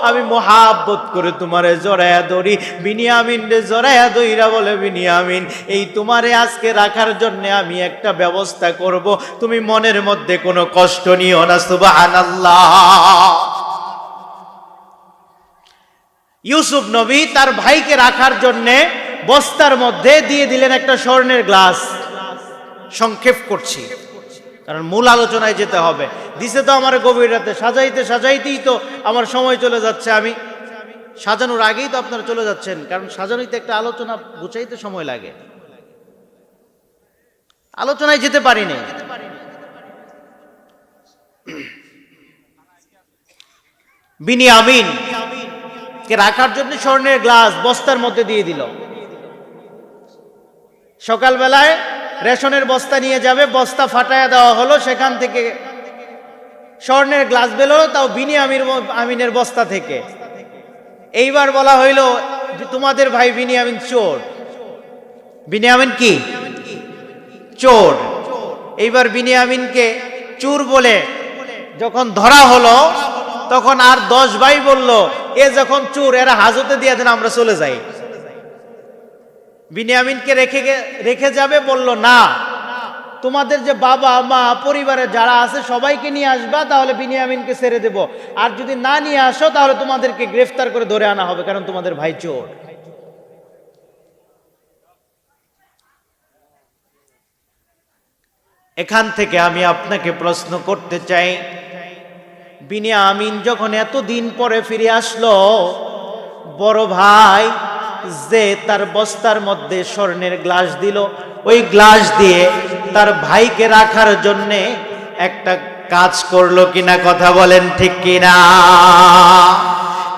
আমি মোহাব্বত করে তোমারে জড়ায়া ধরি। বিনিয়ামিন রে জড়ায়া ধইরা বলে, বিনিয়ামিন এই তোমারে আজকে রাখার জন্য আমি একটা ব্যবস্থা করব, তুমি মনের মধ্যে কোনো কষ্ট নিও না। সুবহানাল্লাহ। ইউসুফ নবী তার ভাইকে রাখার জন্য বস্তার মধ্যে দিয়ে দিলেন একটা স্বর্ণের গ্লাস। সংক্ষেপ করছি কারণ মূল আলোচনায় যেতে হবে। দিছে তো আমার গভীর রাতে, সাজাইতে সাজাইতেই তো আমার সময় চলে যাচ্ছে। আমি সাজানোর আগেই তো আপনারা চলে যাচ্ছেন, কারণ সাজানোতে একটা আলোচনা গুছাইতে সময় লাগে, আলোচনায় যেতে পারিনি। বিনিয়ামিন কে রাখার জন্য স্বর্ণের গ্লাস বস্তার মধ্যে দিয়ে দিল। সকালবেলায় রেশনের বস্তা নিয়ে যাবে, বস্তা ফাটায়া দেওয়া হলো, সেখান থেকে স্বর্ণের গ্লাস বেরোলো, তাও বিনিয়ামিনের বস্তা থেকে। এইবার বলা হইল যে তোমাদের ভাই বিনিয়ামিন চোর। বিনিয়ামিন কি? চোর। এইবার বিনিয়ামিনকে চোর বলে যখন ধরা হলো, তখন আর 10 ভাই বলল, এ যখন চোর, এরা হাজতে দিয়ে দেন, আমরা চলে যাই। বিনিয়ামিনকে রেখে যাবে, বলল না, তোমাদের যে বাবা মা পরিবারে যারা আছে সবাইকে নিয়ে আসবা, তাহলে বিনিয়ামিনকে ছেড়ে দেব। আর যদি না নিয়ে আসো তাহলে তোমাদেরকে গ্রেফতার করে ধরে আনা হবে, কারণ তোমাদের ভাই চোর। এখান থেকে আমি আপনাকে প্রশ্ন করতে চাই, বিনিয়ামিন যখন এতদিন পরে ফিরে আসলো, বড় ভাই যে তার বস্তার মধ্যে স্বর্ণের গ্লাস দিল, ওই গ্লাস দিয়ে তার ভাইকে রাখার জন্য একটা কাজ করলো কিনা, কথা বলেন ঠিক কিনা?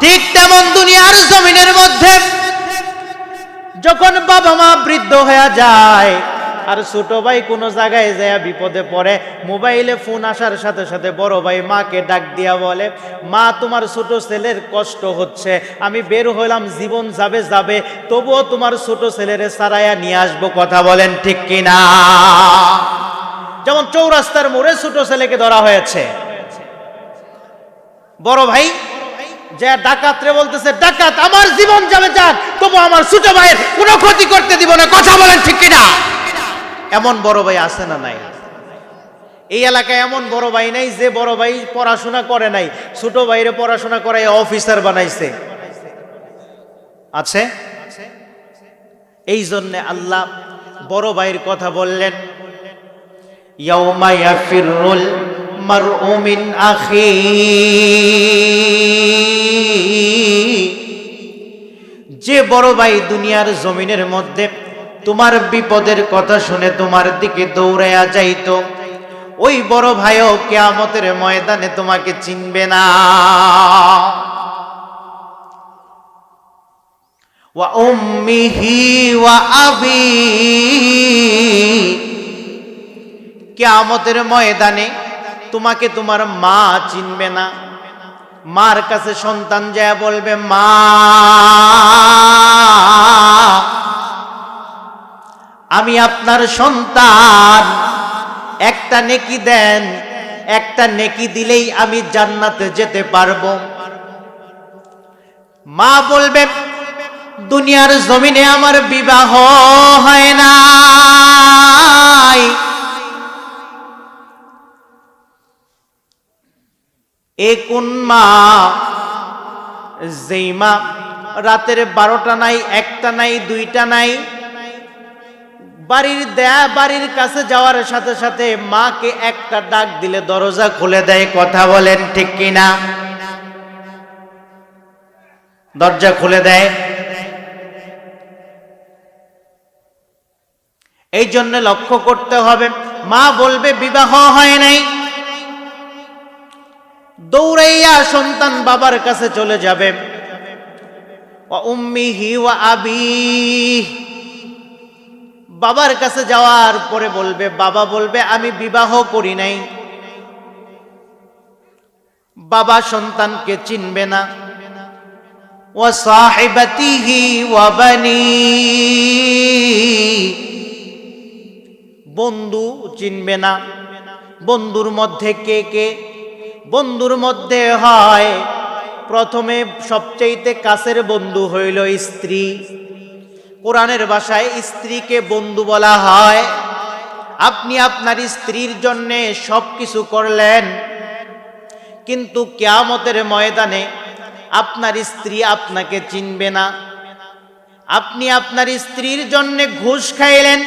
ঠিক তেমন দুনিয়ার জমিনের মধ্যে যখন বাবা মা বৃদ্ধ হয়ে যায়, আর ছোট ভাই কোনো জায়গায় যায় বিপদে পড়ে, মোবাইলে ফোন আসার সাথে সাথে বড় ভাই মাকে ডাক দিয়া বলে, মা তোমার ছোট ছেলের কষ্ট হচ্ছে, আমি বের হইলাম, জীবন যাবে যাবে, তবুও তোমার ছোট ছেলের সারাইয়া নিয়ে আসবো। কথা বলেন ঠিক কিনা? যেমন চৌরাস্তার মোড়ে ছোট ছেলেকে ধরা হয়েছে, বড় ভাই যে ডাকাতরে বলতেছে, ডাকাত আমার জীবন যাবে যাক, তবু আমার ছোট ভাইয়ের কোনো ক্ষতি করতে দিব না। কথা বলেন ঠিক কিনা? এমন বড় ভাই আছে না নাই? এই এলাকায় এমন বড় ভাই নাই যে বড় ভাই পড়াশোনা করে নাই, ছোট ভাইরে পড়াশোনা করাই অফিসার বানাইছে। আছে? এই জন্য আল্লাহ বড় ভাইয়ের কথা বললেন, ইয়াউমা ইয়াফিরুল মারউ মিন আখি, যে বড় ভাই দুনিয়ার জমিনের মধ্যে তোমার বিপদের কথা শুনে তোমার দিকে দৌড়াইয়া যাইতো, ওই বড় ভাইও কিয়ামতের ময়দানে তোমাকে চিনবে না। ওয়া উম্মিহি ওয়া আবি, কিয়ামতের ময়দানে তোমাকে তোমার মা চিনবে না। মার কাছে সন্তান যায় বলবে, মা আমি আপনার সন্তান, একটা নেকি দেন, একটা নেকি দিলেই আমি জান্নাতে যেতে পারবো। মা বলবে, দুনিয়ার জমিনে আমার বিবাহ হয় নাই, এ কোন মা? যেই মা রাতের 12টা নাই, 1টা নাই, 2টা নাই, বাড়ির কাছে যাওয়ার সাথে সাথে মাকে একটা ডাক দিলে দরজা খুলে দেয়। কথা বলেন ঠিক কিনা? দরজা খুলে দেয়। এই জন্য লক্ষ্য করতে হবে, মা বলবে বিবাহ হয় নাই, দৌড়াইয়া সন্তান বাবার কাছে চলে যাবে। ওয়া উম্মিহি ওয়া আবি, বাবার কাছে যাওয়ার পরে বলবে, বাবা বলবে আমি বিবাহ করি নাই। বাবা সন্তানকে চিনবে না। ওয়া সাহিবাতিহি ওয়া বানি, বন্ধু চিনবে না। বন্ধুর মধ্যে কে কে? বন্ধুর মধ্যে হয় প্রথমে সবচেয়ে কাছের বন্ধু হইল স্ত্রী। কোরআনের ভাষায় স্ত্রীকে বন্ধু বলা হয়। আপনি আপনার স্ত্রীর জন্য সবকিছু করলেন, কিন্তু কিয়ামতের ময়দানে আপনার স্ত্রী আপনাকে চিনবে না। আপনি আপনার স্ত্রীর জন্য ঘুষ খাইলেন,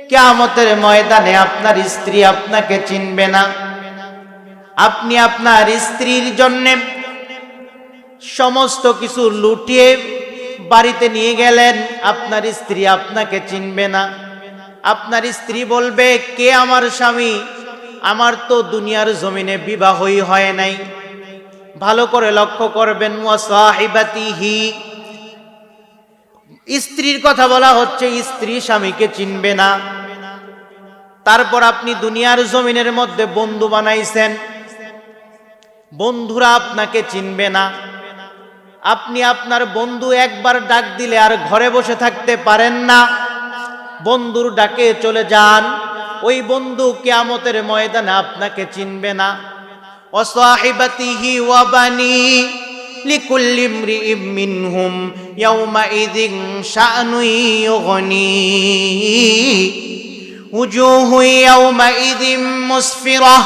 কিয়ামতের ময়দানে আপনার স্ত্রী আপনাকে চিনবে না। আপনি আপনার স্ত্রীর জন্য সমস্ত কিছু লুটিয়ে বাড়িতে নিয়ে গেলেন, আপনার স্ত্রী আপনাকে চিনবে না। আপনার স্ত্রী বলবে, কে আমার স্বামী? আমার তো দুনিয়ার জমিনে বিবাহই হয় নাই। ভালো করে লক্ষ্য করবেন, ওয়া সাহিবাতিহি, স্ত্রীর কথা বলা হচ্ছে, স্ত্রী স্বামীকে চিনবে না। তারপর আপনি দুনিয়ার জমিনের মধ্যে বন্ধু বানাইছেন, বন্ধুরা আপনাকে চিনবে না। আপনি আপনার বন্ধু একবার ডাক দিলে আর ঘরে বসে থাকতে পারেন না, বন্ধুর ডাকে চলে যান। ওই বন্ধু কিয়ামতের ময়দানে আপনাকে চিনবে না। ওয়া সাহিবাতিহি ওয়া বানি, লিকুল্লি ইমরিইম মিনহুম ইয়াওমাইযিন শাআনুন ইউগনি, উজুহু ইয়াওমাইযিন মুসফিরাহ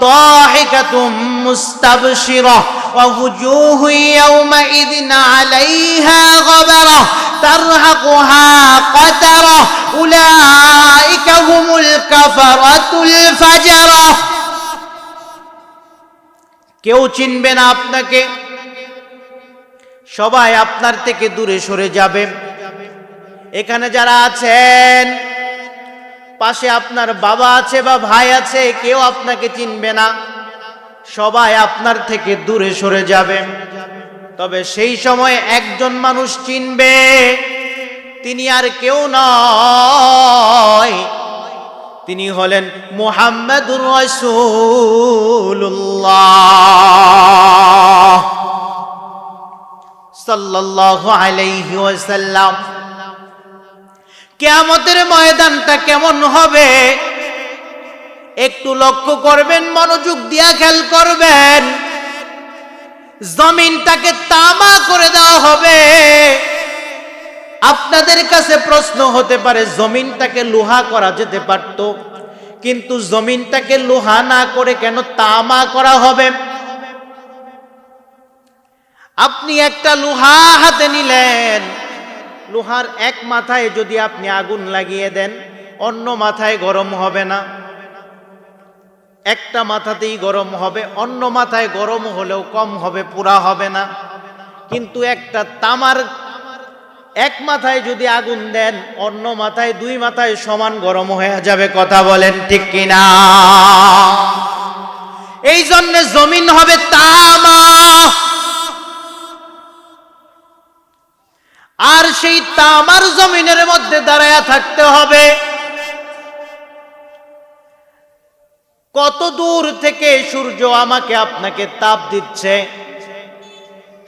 দাহিকাতুম মুস্তাবশিরাহ, ওয়া উজুহু ইয়াওমাইযিন আলাইহা গাবারাহ তারহাকুহা কাতারাহ, উলাইকা হুমুল কাফারাতুল ফাজরাহ। কেউ চিনবে না আপনাকে, সবাই আপনার থেকে দূরে সরে যাবে। এখানে যারা আছেন, পাশে আপনার বাবা আছে বা ভাই আছে, কেউ আপনাকে চিনবে না, সবাই আপনার থেকে দূরে সরে যাবে। তবে সেই সময় একজন মানুষ চিনবে, তিনি আর কেউ নয়, তিনি হলেন মুহাম্মাদুর রাসূলুল্লাহ সাল্লাল্লাহু আলাইহি ওয়াসাল্লাম। কিয়ামতের ময়দানটা কেমন হবে একটু লক্ষ্য করবেন, মনোযোগ দিয়া খেয়াল করবেন। জমিনটাকে তামা করে দেওয়া হবে। আপনাদের কাছে প্রশ্ন হতে পারে, জমিনটাকে লোহা করা যেতে পারত, কিন্তু জমিনটাকে লোহা না করে কেন তামা করা হবে? আপনি একটা লোহা হাতে নিলেন, লোহার এক মাথায় যদি আপনি আগুন লাগিয়ে দেন, অন্য মাথায় গরম হবে না? একটা মাথাতেই গরম হবে, অন্য মাথায় গরম হলেও কম হবে, পুরা হবে না। কিন্তু একটা তামার এক মাথায় যদি আগুন দেন, অন্য মাথায় দুই মাথায় সমান গরম হয়ে যাবে। কথা বলেন ঠিক কিনা? এই জন্য জমিন হবে তামা, আর সেই তামার জমিনের মধ্যে দাঁড়ায়া থাকতে হবে। কত দূর থেকে সূর্য আমাকে আপনাকে তাপ দিচ্ছে,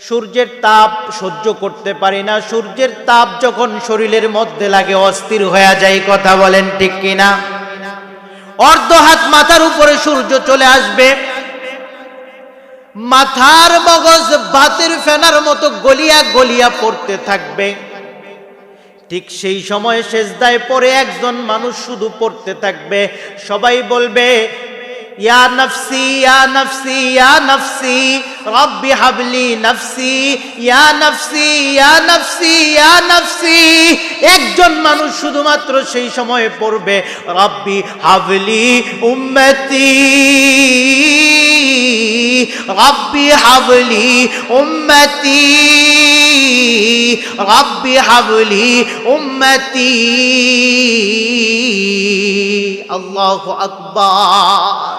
সূর্যের তাপ সহ্য করতে পারি না। সূর্যের তাপ যখন শরীরের মধ্যে লাগে অস্থির হয়ে যায়। কথা বলেন ঠিক কিনা? অর্ধ হাত মাথার উপরে সূর্য চলে আসবে, মাথার মগজ ভাতের ফেনার মতো গলিয়া গলিয়া পড়তে থাকবে। ঠিক সেই সময় সেজদায় পড়ে একজন মানুষ শুধু পড়তে থাকবে, সবাই বলবে ইয়া নফসি ইয়া নফসি ইয়া নফসি রব্বি হাবলি নফসি ইয়া নফসি ইয়া নফসি ইয়া নফসি। একজন মানুষ শুধুমাত্র সেই সময়ে পড়বে রব্বি হাবলি উম্মতি রব্বি হাবলি উম্মতি রব্বি হাবলি উম্মতি। আল্লাহু আকবার।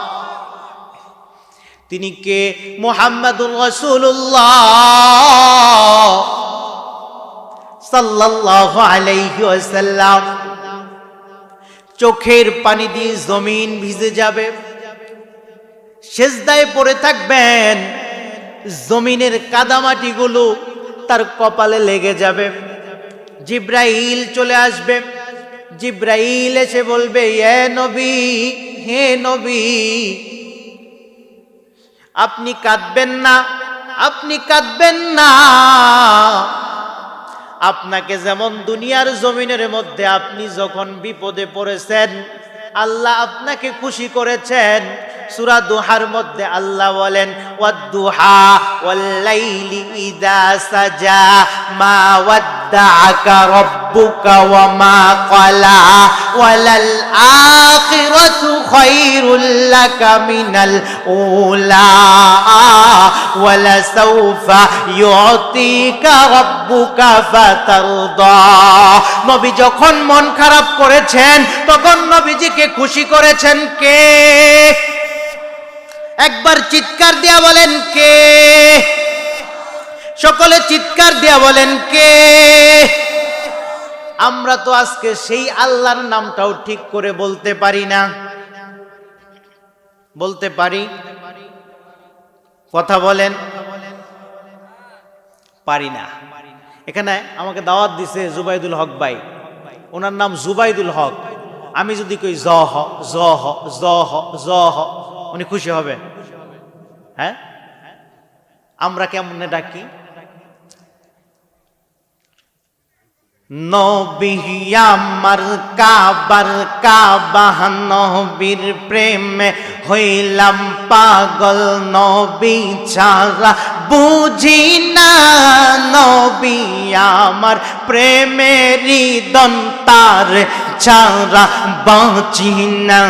তিনি কে? মুহাম্মাদুর রাসূলুল্লাহ সাল্লাল্লাহু আলাইহি ওয়াসাল্লাম। চোখের পানি দিয়ে জমিন ভিজে যাবে, সেজদায় পড়ে থাকবেন, জমিনের কাদামাটিগুলো তার কপালে লেগে যাবে। জিব্রাইল চলে আসবে, জিব্রাইল এসে বলবে হে নবী, হে নবী, আপনি কাঁদবেন না, আপনি কাঁদবেন না। আপনাকে যেমন দুনিয়ার জমিনের মধ্যে আপনি যখন বিপদে পড়েছেন আল্লাহ আপনাকে খুশি করেছেন। সূরা দুহার মধ্যে আল্লাহ বলেন ওয়াদ-দুহা ওয়াল-লাইলি ইযা সাজা মা ওয়াদ্দাআকা রাব্বুকা ওয়া মা ক্বালা ওয়ালাল আখিরাতু খায়রুল লাকা মিনাল উলা ওয়ালা সাওফা ইউতিকা রাব্বুকা ফাতারদা। নবী যখন মন খারাপ করেছেন তখন নবীজিকে খুশি করেছেন কে? একবার চিৎকার দিয়া বলেন কে? সকলে চিৎকার দিয়া বলেন কে? আমরা তো আজকে সেই আল্লাহর নামটাও ঠিক করে বলতে পারি না। বলতে পারি? কথা বলেন। পারি না। এখানে আমাকে দাওয়াত দিছে জুবাইদুল হক ভাই, ওনার নাম জুবাইদুল হক। আমি যদি কই জ হ জ হ জ হ জ হ, উনি খুশি হবে? হ্যাঁ, আমরা কেমনে ডাকি? নবী আমার কাবার কাবা, নবীর প্রেমে হইলাম পাগল, নবী ছাড়া বুঝি না, নবী আমার প্রেমেরই দন্তার ছাড়া বাঁচি না।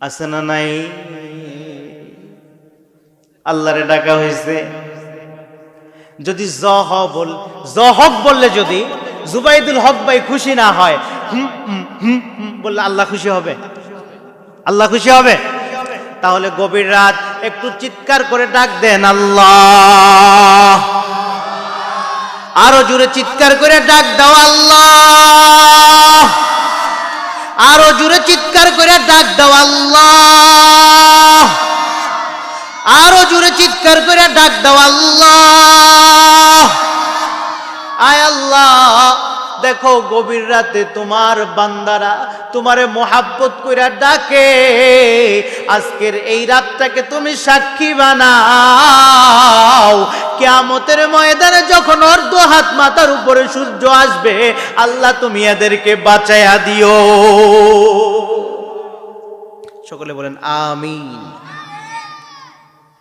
আছে না নাই? আল্লাহরে ডাকা হয়েছে। যদি জহক বললে যদি জুবাইদুল হক ভাই খুশি না হয়, বললে আল্লাহ খুশি হবে? আল্লাহ খুশি হবে? তাহলে গভীর রাত একটু চিৎকার করে ডাক দেন আল্লাহ। আরো জোরে চিৎকার করে ডাক দাও আল্লাহ। আরো জোরে চিৎকার করে ডাক দাও আল্লাহ। আরো জোরে চিৎকার করে ডাক দাও আল্লাহ। আয় আল্লাহ, দেখো গভীর রাতে তোমার বান্দারা তোমারে মোহাব্বত কইরা ডাকে, আজকের এই রাতটাকে তুমি সাক্ষী বানাও। কিয়ামতের ময়দানে যখন অর্ধ হাত মাথার উপরে সূর্য আসবে, আল্লাহ তুমি এদেরকে বাঁচাইয়া দিও। সকলে বলেন আমিন।